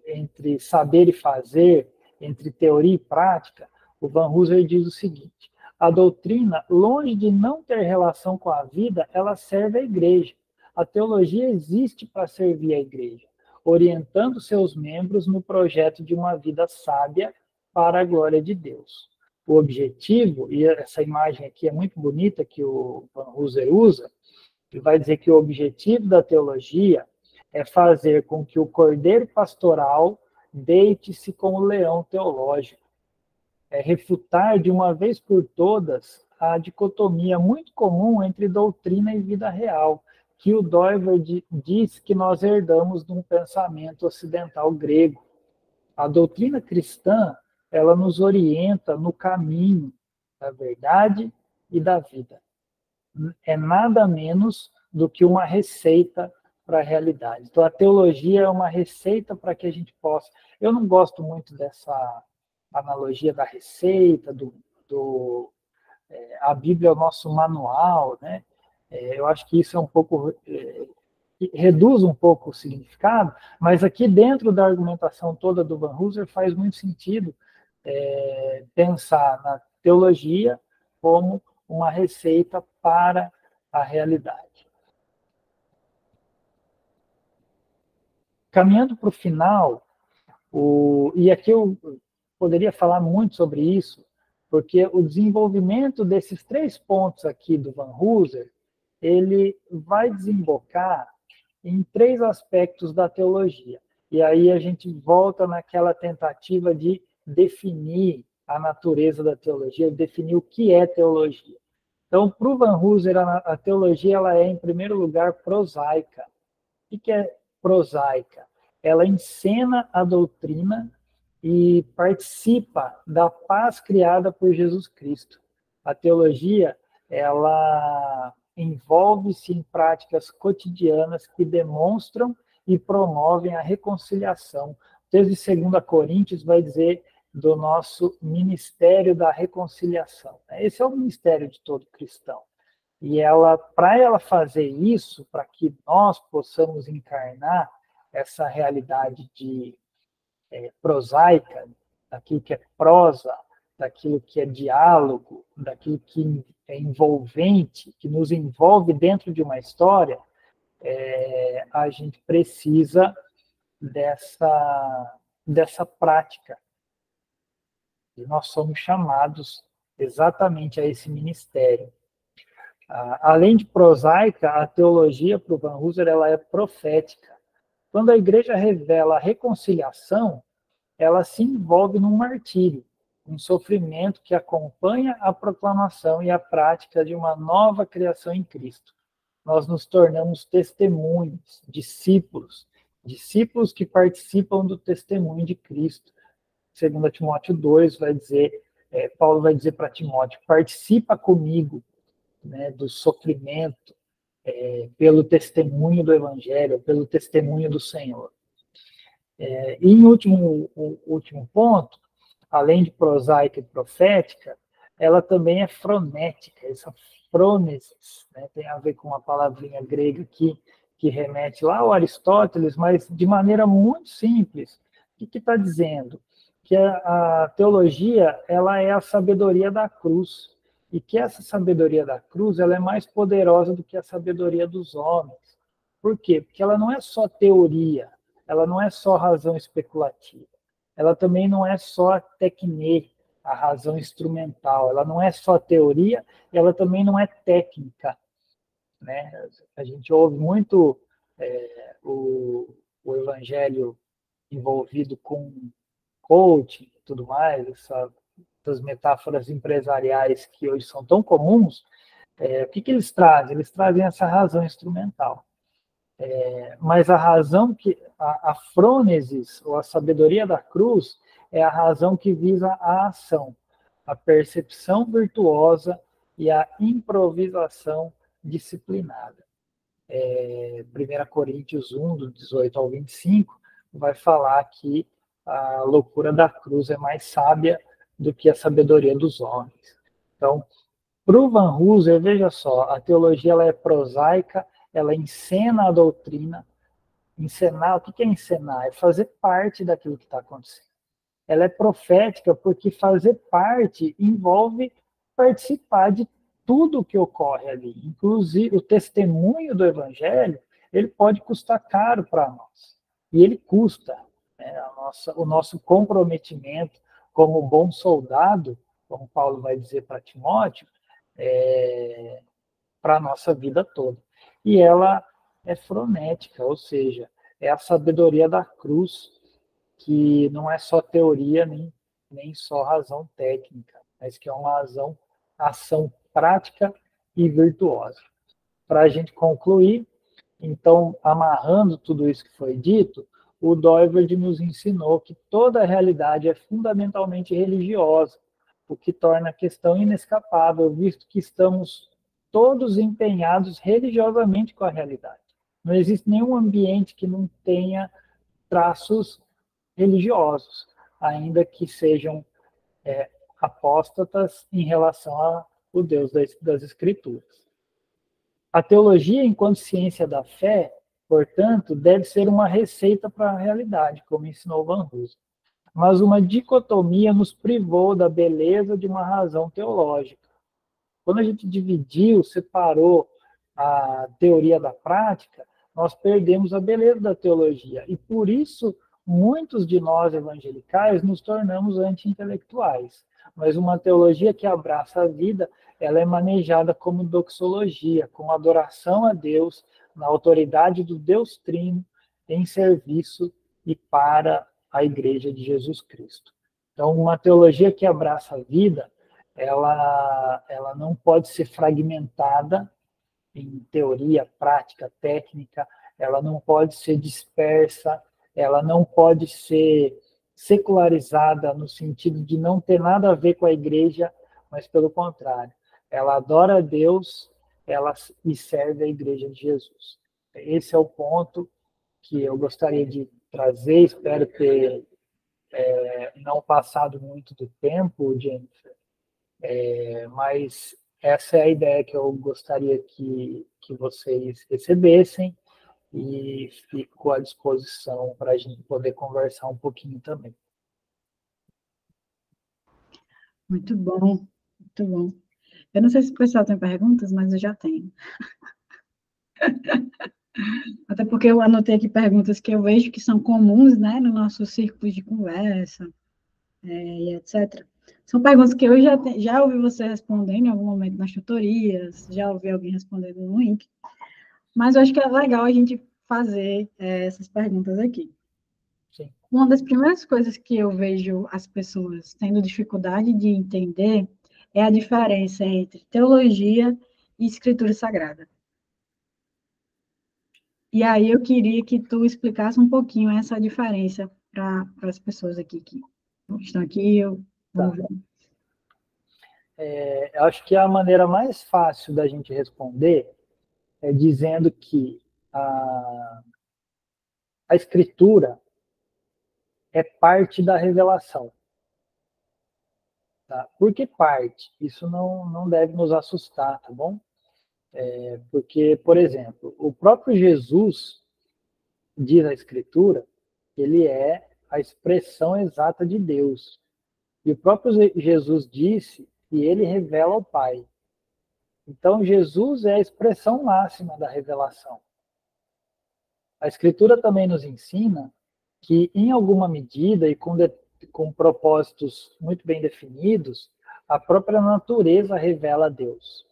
entre saber e fazer, entre teoria e prática, o Van Hooser diz o seguinte: a doutrina, longe de não ter relação com a vida, ela serve à igreja. A teologia existe para servir à igreja, orientando seus membros no projeto de uma vida sábia para a glória de Deus. O objetivo, e essa imagem aqui é muito bonita que o Van Hooser usa, ele vai dizer que o objetivo da teologia é fazer com que o cordeiro pastoral deite-se com o leão teológico. É refutar de uma vez por todas a dicotomia muito comum entre doutrina e vida real, que o Doiver diz que nós herdamos de um pensamento ocidental grego. A doutrina cristã, ela nos orienta no caminho da verdade e da vida. É nada menos do que uma receita para a realidade. Então, a teologia é uma receita para que a gente possa... Eu não gosto muito dessa analogia da receita, a Bíblia é o nosso manual, né? Eu acho que isso é um pouco... reduz um pouco o significado, mas aqui dentro da argumentação toda do Van Hooser faz muito sentido pensar na teologia como uma receita para a realidade. Caminhando para o final, e aqui eu poderia falar muito sobre isso, porque o desenvolvimento desses 3 pontos aqui do Van Hooser, ele vai desembocar em 3 aspectos da teologia. E aí a gente volta naquela tentativa de definir a natureza da teologia, definir o que é teologia. Então, para o Van Hooser, a teologia ela é, em primeiro lugar, prosaica. O que é prosaica? Ela encena a doutrina e participa da paz criada por Jesus Cristo. A teologia, ela envolve-se em práticas cotidianas que demonstram e promovem a reconciliação. O texto de 2 Coríntios vai dizer do nosso ministério da reconciliação. Esse é o ministério de todo cristão. E para ela fazer isso, para que nós possamos encarnar essa realidade prosaica, daquilo que é prosa, daquilo que é diálogo, daquilo que é envolvente, que nos envolve dentro de uma história, a gente precisa dessa prática. E nós somos chamados exatamente a esse ministério. Além de prosaica, a teologia, para o Van Hooser, ela é profética. Quando a igreja revela a reconciliação, ela se envolve num martírio, um sofrimento que acompanha a proclamação e a prática de uma nova criação em Cristo. Nós nos tornamos testemunhos, discípulos que participam do testemunho de Cristo, 2 Timóteo 2 vai dizer, Paulo vai dizer para Timóteo, participa comigo, né, do sofrimento, pelo testemunho do Evangelho, pelo testemunho do Senhor. E em último ponto, além de prosaica e profética, ela também é fronética, essa frônesis, né, tem a ver com uma palavrinha grega aqui, que remete lá ao Aristóteles, mas de maneira muito simples. O que está dizendo? Que a teologia ela é a sabedoria da cruz, e que essa sabedoria da cruz ela é mais poderosa do que a sabedoria dos homens. Por quê? Porque ela não é só teoria, ela não é só razão especulativa, ela também não é só tecne, a razão instrumental, ela não é só teoria, ela também não é técnica, né? A gente ouve muito o evangelho envolvido com coaching e tudo mais, essas metáforas empresariais que hoje são tão comuns. O que eles trazem? Eles trazem essa razão instrumental. Mas a razão a frônesis, ou a sabedoria da cruz, é a razão que visa a ação, a percepção virtuosa e a improvisação disciplinada. 1 Coríntios 1, do 18 ao 25, vai falar que a loucura da cruz é mais sábia do que a sabedoria dos homens. Então, para o Van Hooser, veja só, a teologia ela é prosaica, ela encena a doutrina. Encenar, o que é encenar? É fazer parte daquilo que está acontecendo. Ela é profética porque fazer parte envolve participar de tudo o que ocorre ali. Inclusive, o testemunho do evangelho, ele pode custar caro para nós. E ele custa. Né? O nosso comprometimento como bom soldado, como Paulo vai dizer para Timóteo, para a nossa vida toda. E ela é frenética, ou seja, é a sabedoria da cruz, que não é só teoria nem só razão técnica, mas que é uma ação prática e virtuosa. Para a gente concluir, então, amarrando tudo isso que foi dito, o Doiverd nos ensinou que toda a realidade é fundamentalmente religiosa, o que torna a questão inescapável, visto que estamos todos empenhados religiosamente com a realidade. Não existe nenhum ambiente que não tenha traços religiosos, ainda que sejam apóstatas em relação ao Deus das Escrituras. A teologia, enquanto ciência da fé, portanto, deve ser uma receita para a realidade, como ensinou Van Hooser. Mas uma dicotomia nos privou da beleza de uma razão teológica. Quando a gente dividiu, separou a teoria da prática, nós perdemos a beleza da teologia. E por isso, muitos de nós evangelicais nos tornamos anti-intelectuais. Mas uma teologia que abraça a vida, ela é manejada como doxologia, como adoração a Deus, na autoridade do Deus Trino, em serviço e para a Igreja de Jesus Cristo. Então, uma teologia que abraça a vida, ela não pode ser fragmentada em teoria, prática, técnica, ela não pode ser dispersa, ela não pode ser secularizada no sentido de não ter nada a ver com a igreja, mas pelo contrário, ela adora a Deus, e serve a igreja de Jesus. Esse é o ponto que eu gostaria de trazer, espero ter não passado muito do tempo, Jennifer, mas essa é a ideia que eu gostaria que vocês recebessem e fico à disposição para a gente poder conversar um pouquinho também. Muito bom, muito bom. Eu não sei se o pessoal tem perguntas, mas eu já tenho. Até porque eu anotei aqui perguntas que eu vejo que são comuns, né, no nosso círculo de conversa, e etc. São perguntas que eu já ouvi você respondendo em algum momento nas tutorias, já ouvi alguém respondendo no link, mas eu acho que é legal a gente fazer essas perguntas aqui. Sim. Uma das primeiras coisas que eu vejo as pessoas tendo dificuldade de entender é a diferença entre teologia e escritura sagrada. E aí eu queria que tu explicasse um pouquinho essa diferença para as pessoas aqui. Estão aqui, Tá. vamos ver. Eu acho que a maneira mais fácil da gente responder é dizendo que a escritura é parte da revelação. Tá? Por que parte? Isso não deve nos assustar, tá bom? Porque, por exemplo, o próprio Jesus, diz a escritura, ele é a expressão exata de Deus. E o próprio Jesus disse que ele revela o Pai. Então, Jesus é a expressão máxima da revelação. A Escritura também nos ensina que, em alguma medida e com propósitos muito bem definidos, a própria natureza revela a Deus.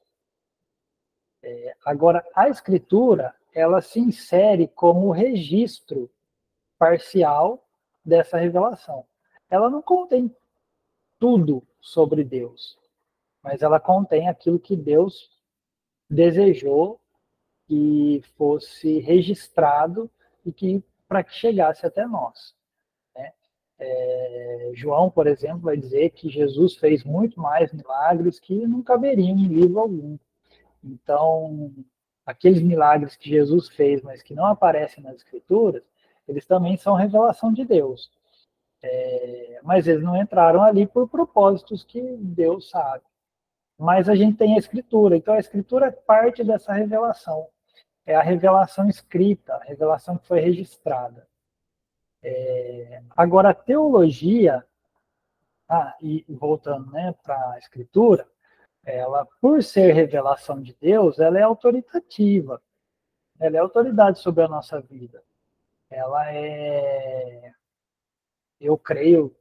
Agora, a Escritura, ela se insere como registro parcial dessa revelação. Ela não contém tudo sobre Deus, mas ela contém aquilo que Deus desejou que fosse registrado e que para que chegasse até nós. Né? João, por exemplo, vai dizer que Jesus fez muito mais milagres que não caberiam em livro algum. Então, aqueles milagres que Jesus fez, mas que não aparecem nas Escrituras, eles também são revelação de Deus. Mas eles não entraram ali por propósitos que Deus sabe. Mas a gente tem a Escritura, então a Escritura é parte dessa revelação. É a revelação escrita, a revelação que foi registrada. Agora, a teologia, e voltando, né, para a Escritura, ela, por ser revelação de Deus, ela é autoritativa, ela é autoridade sobre a nossa vida. Ela é, eu creio,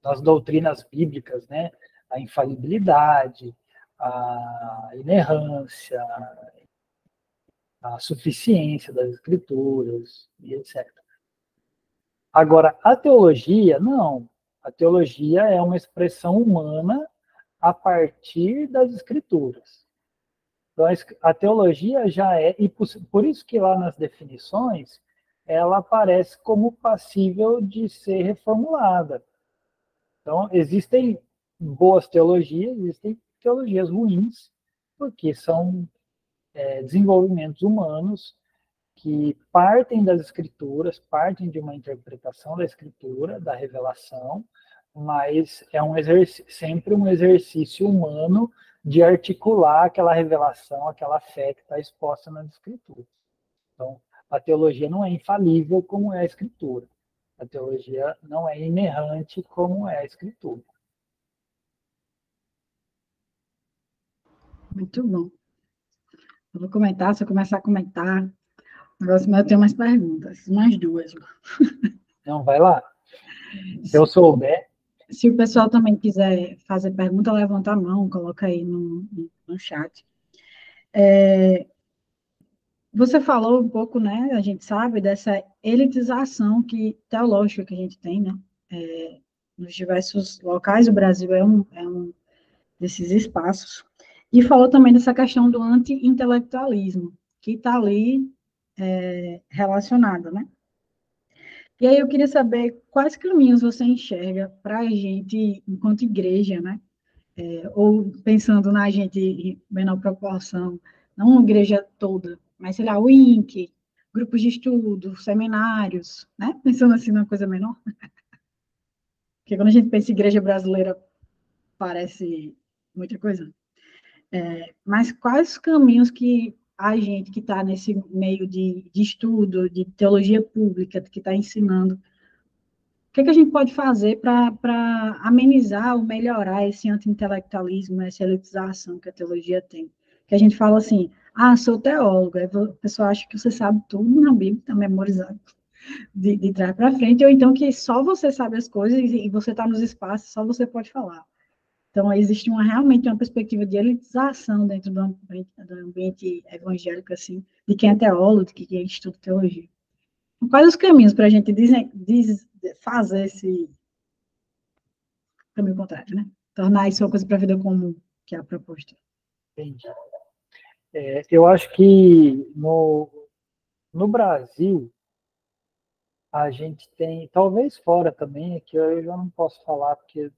nas doutrinas bíblicas, né, a infalibilidade, a inerrância, a suficiência das Escrituras, e etc. Agora, a teologia, não. A teologia é uma expressão humana a partir das Escrituras. Então, a teologia já é, e por isso que lá nas definições, ela aparece como passível de ser reformulada. Então, existem boas teologias, existem teologias ruins, porque são desenvolvimentos humanos que partem das escrituras, partem de uma interpretação da escritura, da revelação, mas é sempre um exercício humano de articular aquela revelação, aquela fé que está exposta na escritura. Então, a teologia não é infalível como é a escritura. A teologia não é inerrante como é a escritura. Muito bom. Eu vou comentar, se eu começar a comentar, negócio, mas eu tenho mais perguntas, mais duas. Não, vai lá. Se eu souber. Se o pessoal também quiser fazer pergunta, levanta a mão, coloca aí no chat. Você falou um pouco, né? A gente sabe dessa elitização teológica que a gente tem, né? Nos diversos locais, o Brasil é um desses espaços. E falou também dessa questão do anti-intelectualismo, que está ali relacionada, né? E aí eu queria saber quais caminhos você enxerga para a gente, enquanto igreja, né? Ou pensando na gente em menor proporção, não a igreja toda, mas sei lá, o INC, grupos de estudo, seminários, né? Pensando assim numa coisa menor. Porque quando a gente pensa em igreja brasileira, parece muita coisa. Mas quais os caminhos que a gente que está nesse meio de estudo, de teologia pública, que está ensinando, o que é que a gente pode fazer para amenizar ou melhorar esse anti-intelectualismo, essa elitização que a teologia tem? Que a gente fala assim, sou teólogo, aí a pessoa acha que você sabe tudo na Bíblia, está memorizado de trás para frente, ou então que só você sabe as coisas e você está nos espaços, só você pode falar. Então, existe realmente uma perspectiva de elitização dentro do ambiente evangélico, assim, de quem é teólogo, de quem estuda teologia. Quais os caminhos para a gente fazer esse caminho contrário, né? Tornar isso uma coisa para a vida comum, que é a proposta. Entendi. Eu acho que no Brasil, a gente tem, talvez fora também, que eu já não posso falar, porque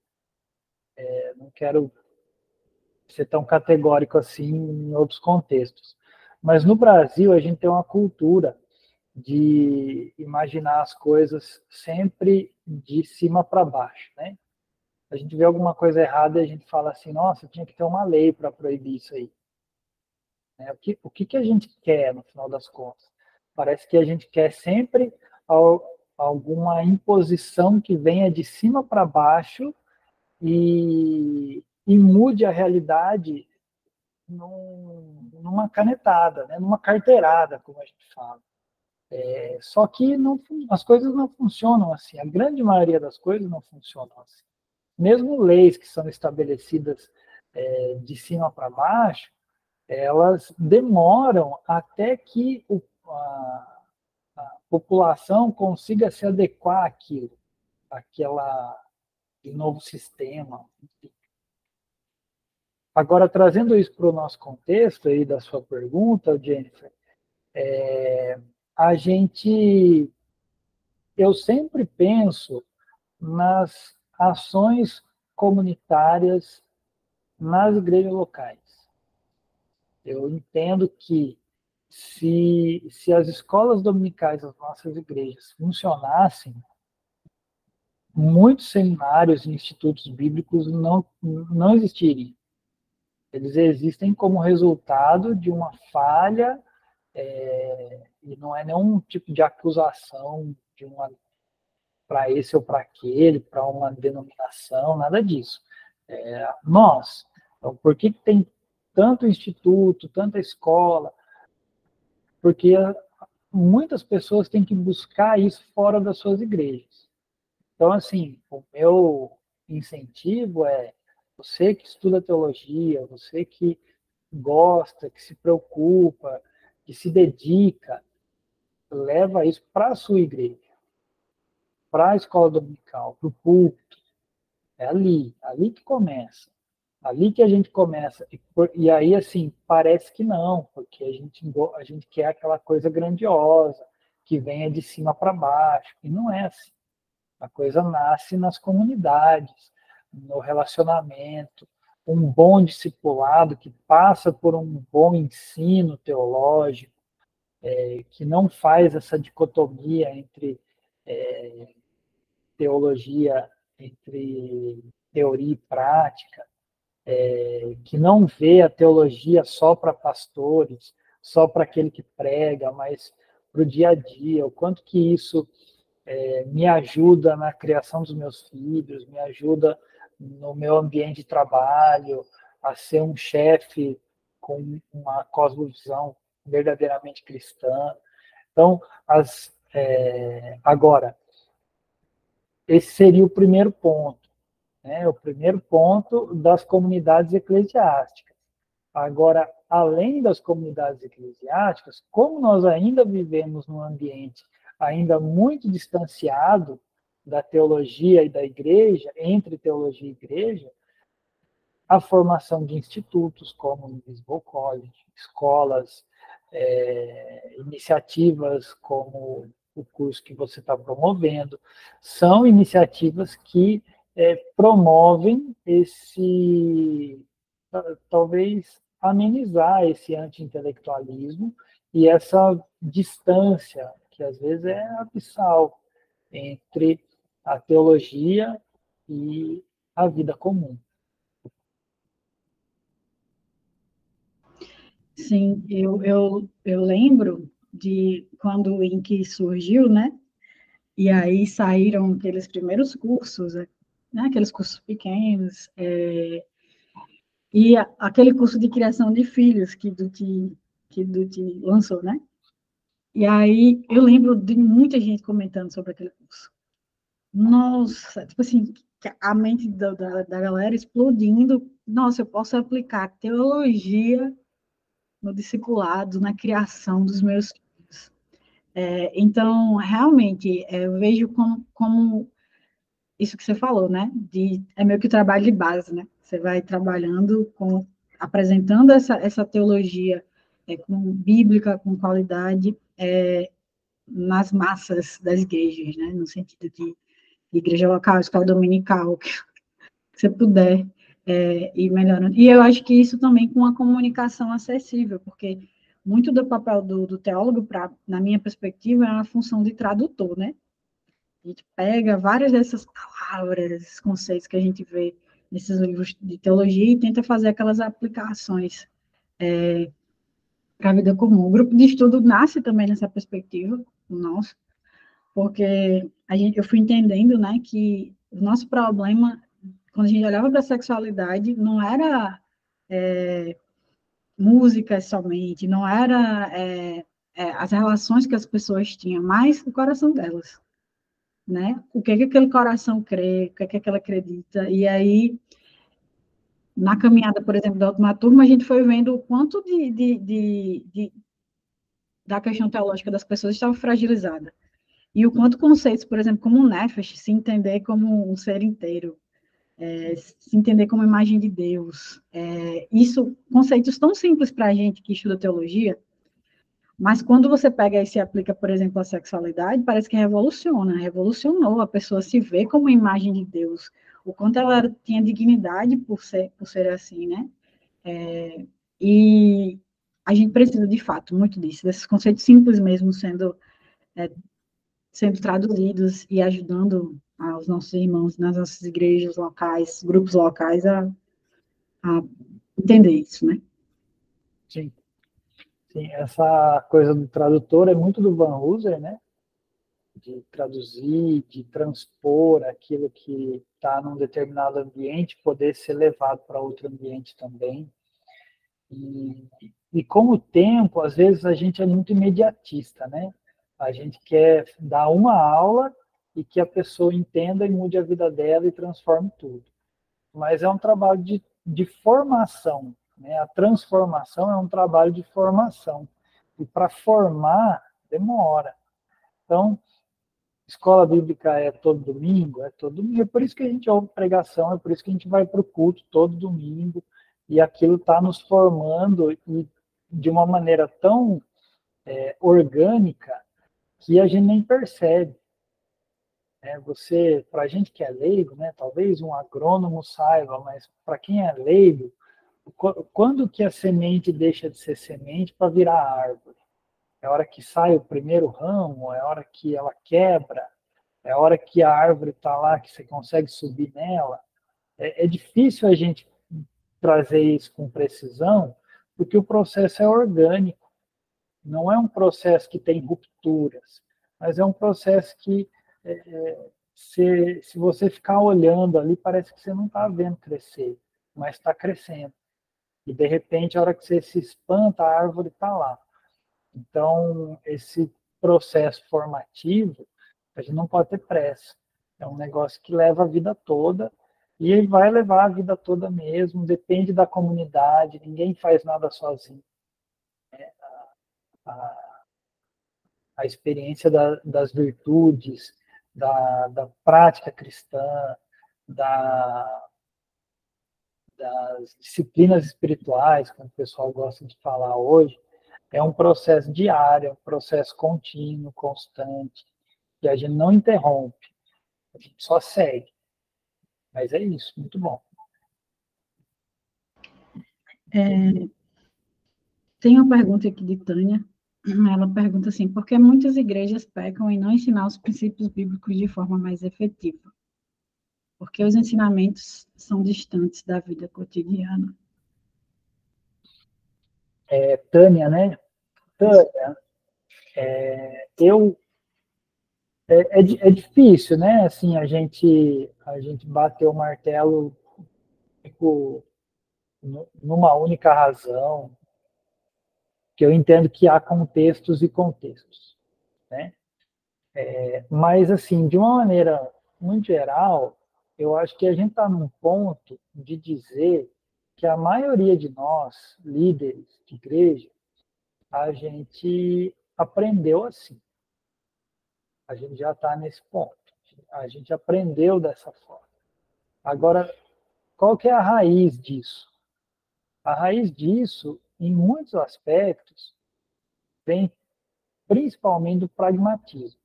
não quero ser tão categórico assim em outros contextos. Mas no Brasil, a gente tem uma cultura de imaginar as coisas sempre de cima para baixo, né? A gente vê alguma coisa errada e a gente fala assim, nossa, tinha que ter uma lei para proibir isso aí. Né? O que a gente quer, no final das contas? Parece que a gente quer sempre alguma imposição que venha de cima para baixo e mude a realidade numa canetada, né? Numa carteirada, como a gente fala. Só que não, as coisas não funcionam assim. A grande maioria das coisas não funcionam assim. Mesmo leis que são estabelecidas de cima para baixo, elas demoram até que a população consiga se adequar àquilo, àquela novo sistema. Agora, trazendo isso para o nosso contexto aí da sua pergunta, Jennifer, a gente, eu sempre penso nas ações comunitárias nas igrejas locais. Eu entendo que se as escolas dominicais das nossas igrejas funcionassem, muitos seminários e institutos bíblicos não existiriam. Eles existem como resultado de uma falha, e não é nenhum tipo de acusação de uma para esse ou para aquele, para uma denominação, nada disso. Nós. Então, por que tem tanto instituto, tanta escola? Porque muitas pessoas têm que buscar isso fora das suas igrejas. Então, assim, o meu incentivo é você que estuda teologia, você que gosta, que se preocupa, que se dedica, leva isso para a sua igreja, para a escola dominical, para o púlpito. É ali que começa. Ali que a gente começa. E aí, assim, parece que não, porque a gente quer aquela coisa grandiosa, que venha de cima para baixo. E não é assim. A coisa nasce nas comunidades, no relacionamento, um bom discipulado que passa por um bom ensino teológico, que não faz essa dicotomia entre teologia, entre teoria e prática, que não vê a teologia só para pastores, só para aquele que prega, mas para o dia a dia, o quanto que isso me ajuda na criação dos meus filhos, me ajuda no meu ambiente de trabalho, a ser um chefe com uma cosmovisão verdadeiramente cristã. Então, agora, esse seria o primeiro ponto, né? O primeiro ponto das comunidades eclesiásticas. Agora, além das comunidades eclesiásticas, como nós ainda vivemos num ambiente ainda muito distanciado da teologia e da igreja, entre teologia e igreja, a formação de institutos como o Invisible College, escolas, iniciativas como o curso que você está promovendo, são iniciativas que promovem talvez amenizar esse anti-intelectualismo e essa distância, que às vezes é abissal, entre a teologia e a vida comum. Sim, eu lembro de quando o INC surgiu, né? E aí saíram aqueles primeiros cursos, né? Aqueles cursos pequenos, e aquele curso de criação de filhos que lançou, né? E aí eu lembro de muita gente comentando sobre aquele curso. Nossa, tipo assim, a mente da galera explodindo. Nossa, eu posso aplicar teologia no discipulado, na criação dos meus filhos. Então, realmente, eu vejo como isso que você falou, né? É meio que o trabalho de base, né? Você vai trabalhando apresentando essa teologia com bíblica, com qualidade, nas massas das igrejas, né? No sentido de igreja local, escola dominical, que você puder ir melhorando. E eu acho que isso também com a comunicação acessível, porque muito do papel do teólogo, na minha perspectiva, é a função de tradutor, né? A gente pega várias dessas palavras, conceitos que a gente vê nesses livros de teologia e tenta fazer aquelas aplicações para a vida comum. O grupo de estudo nasce também nessa perspectiva, o nosso, porque eu fui entendendo, né, que o nosso problema, quando a gente olhava para a sexualidade, não era música somente, não era as relações que as pessoas tinham, mas o coração delas, né? O que é que aquele coração crê, o que é que ela acredita, e aí na caminhada, por exemplo, da última turma, a gente foi vendo o quanto da questão teológica das pessoas estava fragilizada. E o quanto conceitos, por exemplo, como o Nefesh, se entender como um ser inteiro, se entender como imagem de Deus, conceitos tão simples para a gente que estuda teologia, mas quando você pega e se aplica, por exemplo, à sexualidade, parece que revolucionou, a pessoa se vê como imagem de Deus, o quanto ela tinha dignidade por ser assim, né? E a gente precisa, de fato, muito disso, desses conceitos simples mesmo sendo traduzidos e ajudando os nossos irmãos nas nossas igrejas locais, grupos locais, a entender isso, né? Sim, sim. Essa coisa do tradutor é muito do Van Hooser, né? De traduzir, de transpor aquilo que está num determinado ambiente, poder ser levado para outro ambiente também. E com o tempo, às vezes a gente é muito imediatista, né? A gente quer dar uma aula e que a pessoa entenda e mude a vida dela e transforme tudo. Mas é um trabalho de formação, né? A transformação é um trabalho de formação. E para formar, demora. Então, escola bíblica é todo domingo? É todo domingo. É por isso que a gente ouve pregação, é por isso que a gente vai para o culto todo domingo. E aquilo está nos formando e de uma maneira tão orgânica que a gente nem percebe. Para a gente que é leigo, né, talvez um agrônomo saiba, mas para quem é leigo, quando que a semente deixa de ser semente para virar árvore? É a hora que sai o primeiro ramo? É a hora que ela quebra? É a hora que a árvore está lá, que você consegue subir nela? É difícil a gente trazer isso com precisão, porque o processo é orgânico. Não é um processo que tem rupturas, mas é um processo que, se você ficar olhando ali, parece que você não está vendo crescer, mas está crescendo. E, de repente, a hora que você se espanta, a árvore está lá. Então, esse processo formativo, a gente não pode ter pressa. É um negócio que leva a vida toda e ele vai levar a vida toda mesmo, depende da comunidade, ninguém faz nada sozinho. A, a experiência das virtudes, da prática cristã, da, das disciplinas espirituais, como o pessoal gosta de falar hoje, é um processo diário, é um processo contínuo, constante, que a gente não interrompe, a gente só segue. Mas é isso, muito bom. Tem uma pergunta aqui de Tânia. Ela pergunta assim: por que muitas igrejas pecam em não ensinar os princípios bíblicos de forma mais efetiva? Porque os ensinamentos são distantes da vida cotidiana. Tânia, né? Tânia, eu é difícil, né? Assim, a gente bater o martelo tipo, numa única razão, que eu entendo que há contextos e contextos, né? Mas, assim, de uma maneira muito geral, eu acho que a gente está num ponto de dizer que a maioria de nós, líderes de igreja, a gente aprendeu assim. A gente já está nesse ponto. A gente aprendeu dessa forma. Agora, qual que é a raiz disso? A raiz disso, em muitos aspectos, vem principalmente do pragmatismo.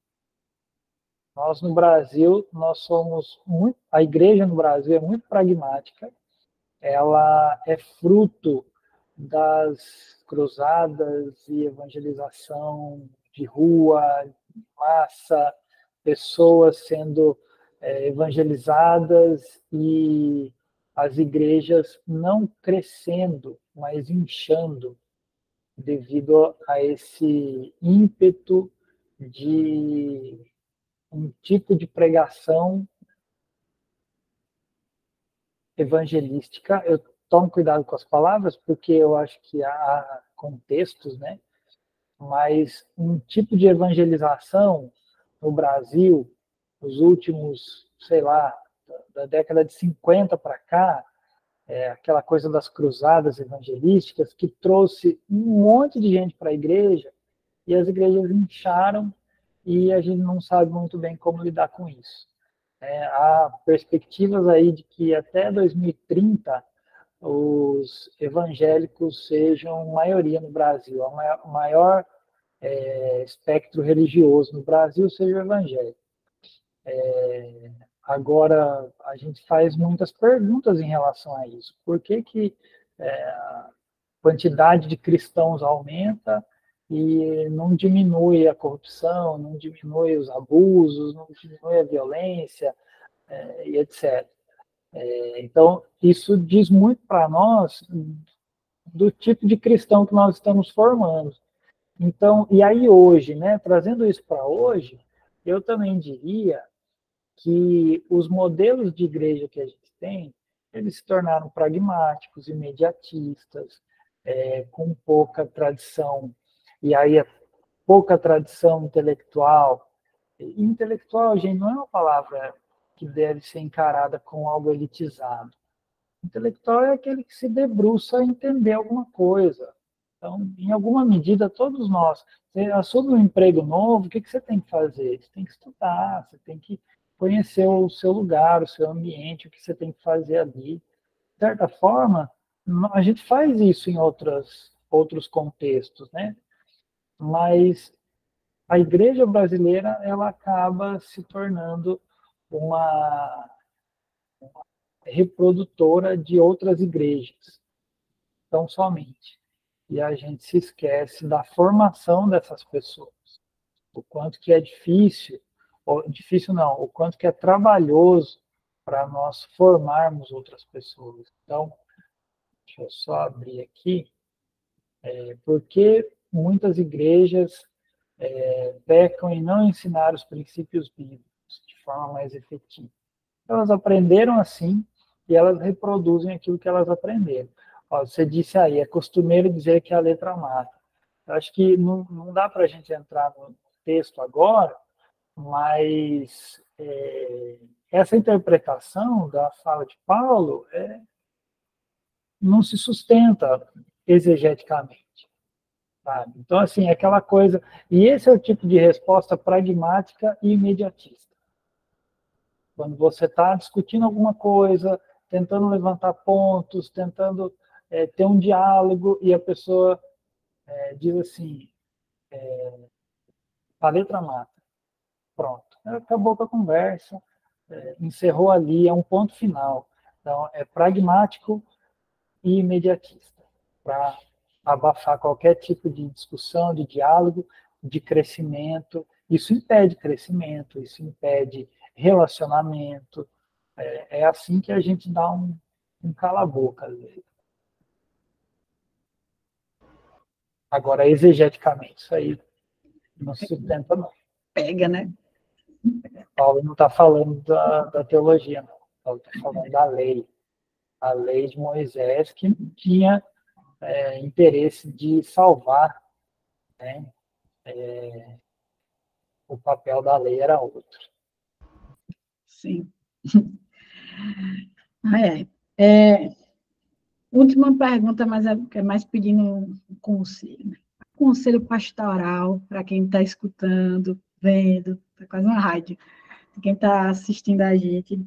Nós, no Brasil, nós somos muito, a igreja no Brasil é muito pragmática, ela é fruto das cruzadas e evangelização de rua, de massa, pessoas sendo evangelizadas e as igrejas não crescendo, mas inchando devido a esse ímpeto de um tipo de pregação evangelística. Eu tomo cuidado com as palavras, porque eu acho que há contextos, né? Mas um tipo de evangelização no Brasil, nos últimos, sei lá, da década de 50 para cá, aquela coisa das cruzadas evangelísticas, que trouxe um monte de gente para a igreja, e as igrejas incharam, e a gente não sabe muito bem como lidar com isso. Há perspectivas aí de que até 2030 os evangélicos sejam maioria no Brasil, o maior espectro religioso no Brasil seja o evangélico. Agora, a gente faz muitas perguntas em relação a isso. Por que a quantidade de cristãos aumenta e não diminui a corrupção, não diminui os abusos, não diminui a violência, e etc. Então, isso diz muito para nós do tipo de cristão que nós estamos formando. Então, e aí hoje, né, trazendo isso para hoje, eu também diria que os modelos de igreja que a gente tem, eles se tornaram pragmáticos, imediatistas, com pouca tradição, e aí a pouca tradição intelectual. Intelectual, gente, não é uma palavra que deve ser encarada como algo elitizado. Intelectual é aquele que se debruça a entender alguma coisa. Então, em alguma medida, todos nós. Você assume um emprego novo, o que você tem que fazer? Você tem que estudar, você tem que conhecer o seu lugar, o seu ambiente, o que você tem que fazer ali. De certa forma, a gente faz isso em outros contextos, né? Mas a igreja brasileira, ela acaba se tornando uma reprodutora de outras igrejas, tão somente. E a gente se esquece da formação dessas pessoas, o quanto que é difícil, ou difícil não, o quanto que é trabalhoso para nós formarmos outras pessoas. Então, deixa eu só abrir aqui, porque muitas igrejas pecam em não ensinar os princípios bíblicos de forma mais efetiva. Elas aprenderam assim e elas reproduzem aquilo que elas aprenderam. Ó, você disse aí, é costumeiro dizer que a letra mata. Eu acho que não dá para a gente entrar no texto agora, mas essa interpretação da fala de Paulo não se sustenta exegeticamente. Sabe? Então, assim, é aquela coisa. E esse é o tipo de resposta pragmática e imediatista. Quando você está discutindo alguma coisa, tentando levantar pontos, tentando ter um diálogo, e a pessoa diz assim, a letra mata. Pronto. Acabou com a conversa, encerrou ali, é um ponto final. Então, é pragmático e imediatista, para abafar qualquer tipo de discussão, de diálogo, de crescimento. Isso impede crescimento, isso impede relacionamento. É assim que a gente dá um cala-boca, às vezes. Agora, exegeticamente, isso aí não se sustenta, não. Pega, né? Paulo não está falando da teologia, não. Paulo está falando da lei. A lei de Moisés, que tinha interesse de salvar, né? O papel da lei era outro. Sim. Última pergunta, mas é mais pedindo um conselho. Né? Conselho pastoral para quem está escutando, vendo, está quase uma rádio, quem está assistindo a gente.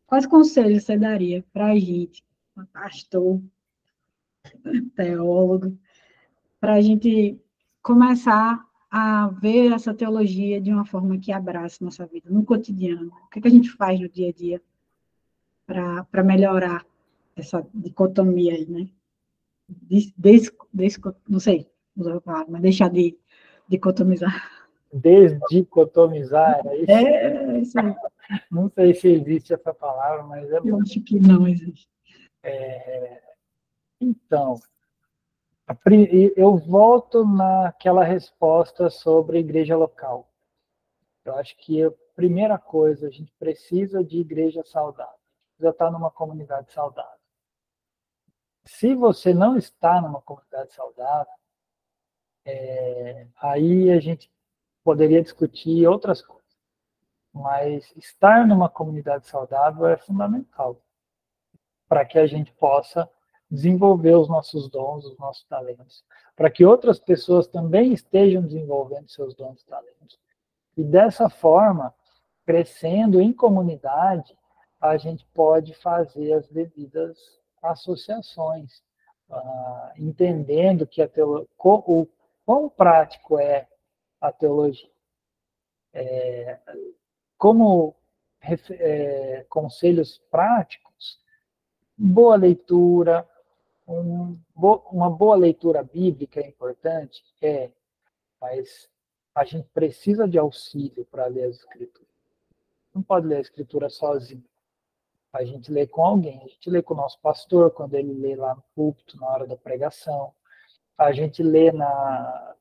Quais conselhos você daria para a gente, pastor, teólogo, para a gente começar a ver essa teologia de uma forma que abrace nossa vida, no cotidiano. O que a gente faz no dia a dia para melhorar essa dicotomia aí, né? Não sei usar a palavra, mas deixar de dicotomizar. Desdicotomizar, é isso? É isso aí. Não sei se existe essa palavra, mas é Eu bom. acho que não existe. Então, eu volto naquela resposta sobre a igreja local. Eu acho que a primeira coisa, a gente precisa de igreja saudável. Precisa estar numa comunidade saudável. Se você não está numa comunidade saudável, aí a gente poderia discutir outras coisas. Mas estar numa comunidade saudável é fundamental para que a gente possa desenvolver os nossos dons, os nossos talentos, para que outras pessoas também estejam desenvolvendo seus dons e talentos. E dessa forma, crescendo em comunidade, a gente pode fazer as devidas associações, entendendo que o quão prático é a teologia. Como conselhos práticos, boa leitura, uma boa leitura bíblica é importante, mas a gente precisa de auxílio para ler as escrituras. Não pode ler a escritura sozinho. A gente lê com alguém. A gente lê com o nosso pastor, quando ele lê lá no púlpito, na hora da pregação. A gente lê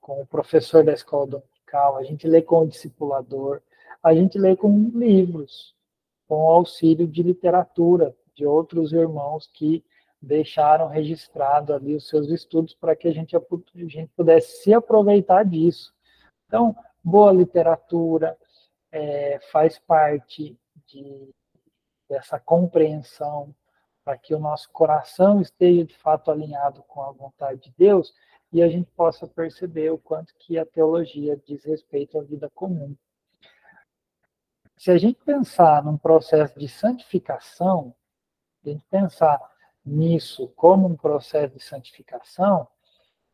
com o professor da escola dominical. A gente lê com o discipulador. A gente lê com livros, com o auxílio de literatura, de outros irmãos que deixaram registrado ali os seus estudos para que a gente pudesse se aproveitar disso. Então, boa literatura faz parte dessa compreensão, para que o nosso coração esteja de fato alinhado com a vontade de Deus e a gente possa perceber o quanto que a teologia diz respeito à vida comum. Se a gente pensar num processo de santificação, se a gente pensar nisso como um processo de santificação,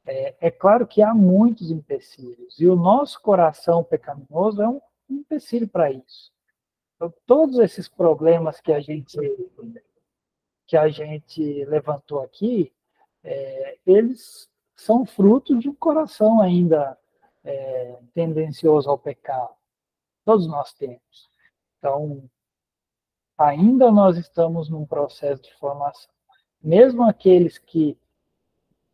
é claro que há muitos empecilhos, e o nosso coração pecaminoso é um empecilho para isso. Então, todos esses problemas que a gente levantou aqui, eles são fruto de um coração ainda tendencioso ao pecado. Todos nós temos. Então, ainda nós estamos num processo de formação. Mesmo aqueles que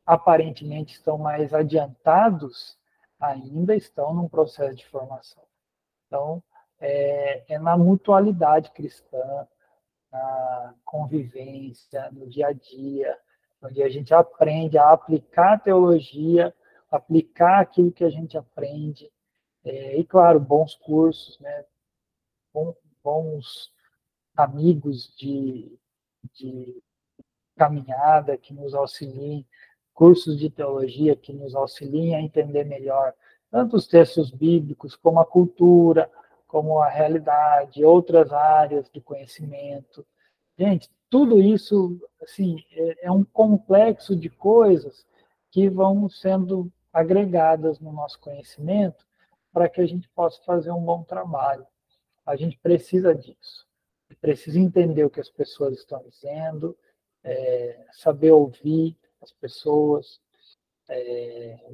aparentemente estão mais adiantados, ainda estão num processo de formação. Então, é na mutualidade cristã, na convivência, no dia a dia, onde a gente aprende a aplicar a teologia, aplicar aquilo que a gente aprende, e, claro, bons cursos, né? Bons amigos de caminhada que nos auxiliem, cursos de teologia que nos auxiliem a entender melhor tanto os textos bíblicos, como a cultura, como a realidade, outras áreas de conhecimento. Gente, tudo isso assim, é um complexo de coisas que vão sendo agregadas no nosso conhecimento para que a gente possa fazer um bom trabalho. A gente precisa disso. Precisa entender o que as pessoas estão dizendo, saber ouvir as pessoas,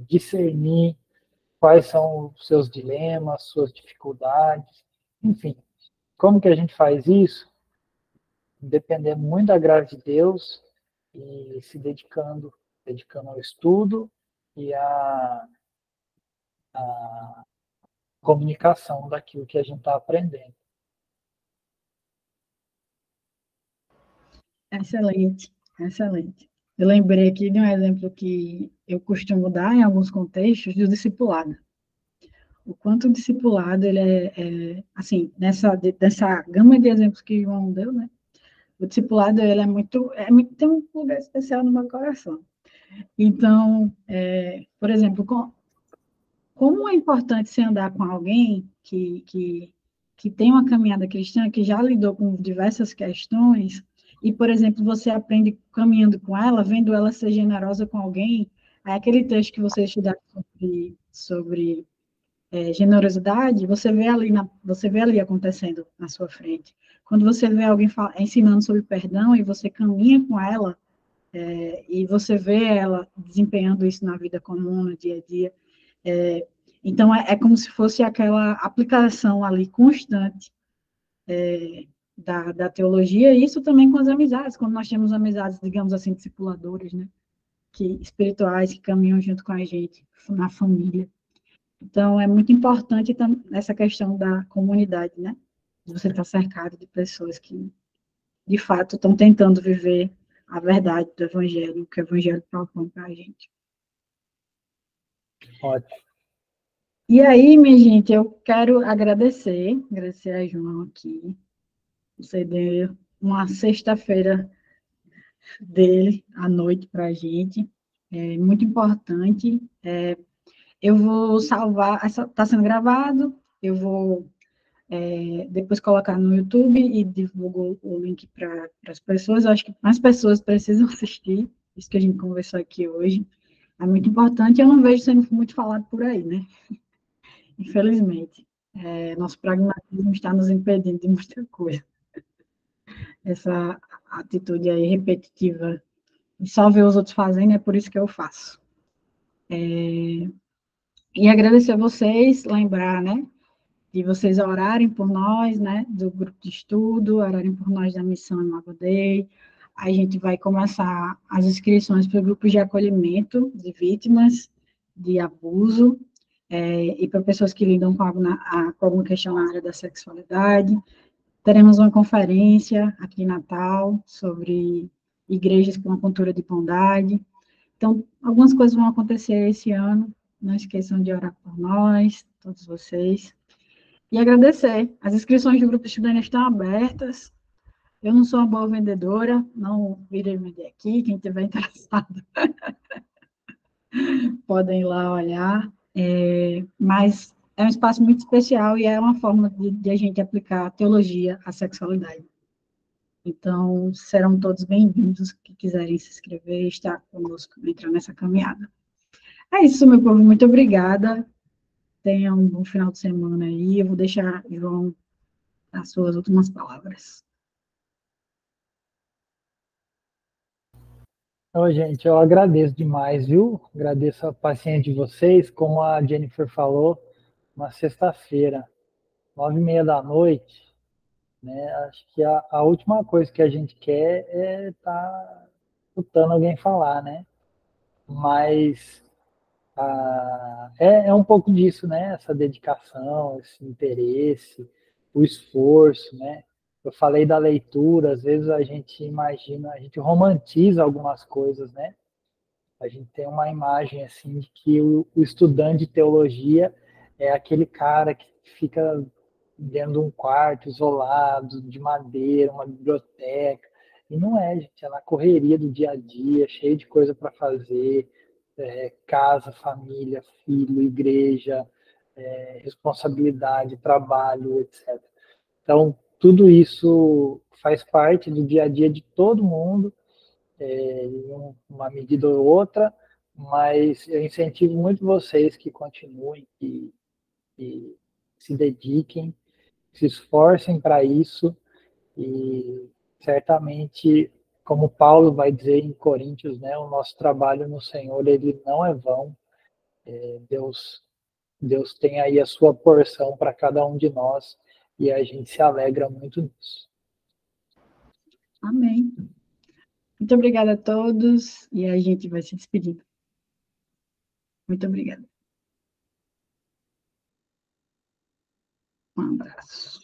discernir quais são os seus dilemas, suas dificuldades, enfim. Como que a gente faz isso? Dependendo muito da graça de Deus e se dedicando ao estudo e à comunicação daquilo que a gente está aprendendo. Excelente, excelente. Eu lembrei aqui de um exemplo que eu costumo dar em alguns contextos do discipulado. O quanto o discipulado, ele assim, dessa gama de exemplos que João deu, né? O discipulado, ele tem um lugar especial no meu coração. Então, por exemplo, como é importante se andar com alguém que tem uma caminhada cristã, que já lidou com diversas questões, e, por exemplo, você aprende caminhando com ela, vendo ela ser generosa com alguém, Aí, aquele texto que você estudar sobre generosidade, você vê ali acontecendo na sua frente. Quando você vê alguém ensinando sobre perdão e você caminha com ela, e você vê ela desempenhando isso na vida comum, no dia a dia, é, então é como se fosse aquela aplicação ali constante da teologia, e isso também com as amizades, quando nós temos amizades, digamos assim, discipuladores, né, espirituais, que caminham junto com a gente, na família. Então, é muito importante essa questão da comunidade, né? De você estar cercado de pessoas que, de fato, estão tentando viver a verdade do Evangelho, que o Evangelho propõe para a gente. Ótimo. E aí, minha gente, eu quero agradecer a João aqui. Você deu uma sexta-feira dele à noite para a gente. É muito importante. Eu vou salvar, está sendo gravado, eu vou depois colocar no YouTube e divulgo o link para as pessoas. Eu acho que mais pessoas precisam assistir isso que a gente conversou aqui hoje. É muito importante, eu não vejo sendo muito falado por aí, né? Infelizmente. Nosso pragmatismo está nos impedindo de muita coisa. Essa atitude aí repetitiva e só ver os outros fazendo, é por isso que eu faço. E agradecer a vocês, lembrar, né, de vocês orarem por nós, né, do grupo de estudo, orarem por nós da missão Nova Day. A gente vai começar as inscrições para o grupo de acolhimento de vítimas de abuso, e para pessoas que lidam com alguma questão na área da sexualidade. Teremos uma conferência aqui em Natal sobre igrejas com a cultura de bondade. Então, algumas coisas vão acontecer esse ano. Não esqueçam de orar por nós, todos vocês. E agradecer. As inscrições do grupo estudante estão abertas. Eu não sou uma boa vendedora, não virei vender aqui. Quem tiver interessado, podem ir lá olhar. Mas é um espaço muito especial e é uma forma de a gente aplicar a teologia à sexualidade. Então, serão todos bem-vindos que quiserem se inscrever e estar conosco, entrar nessa caminhada. É isso, meu povo. Muito obrigada. Tenham um bom final de semana aí. Eu vou deixar João as suas últimas palavras. Então, gente, eu agradeço demais, viu? Agradeço a paciência de vocês. Como a Jennifer falou, uma sexta-feira, 9h30 da noite, né? Acho que a última coisa que a gente quer é estar escutando alguém falar, né? Mas é um pouco disso, né? Essa dedicação, esse interesse, o esforço, né? Eu falei da leitura, às vezes a gente imagina, a gente romantiza algumas coisas, né? A gente tem uma imagem assim de que o estudante de teologia é aquele cara que fica dentro de um quarto isolado, de madeira, uma biblioteca. E não é, gente, é na correria do dia a dia, cheio de coisa para fazer, casa, família, filho, igreja, responsabilidade, trabalho, etc. Então, tudo isso faz parte do dia a dia de todo mundo, em uma medida ou outra, mas eu incentivo muito vocês que continuem, que se dediquem, se esforcem para isso e certamente, como Paulo vai dizer em Coríntios, né, o nosso trabalho no Senhor ele não é vão. Deus Deus tem aí a sua porção para cada um de nós e a gente se alegra muito nisso. Amém. Muito obrigada a todos e a gente vai se despedindo. Muito obrigada. Um abraço.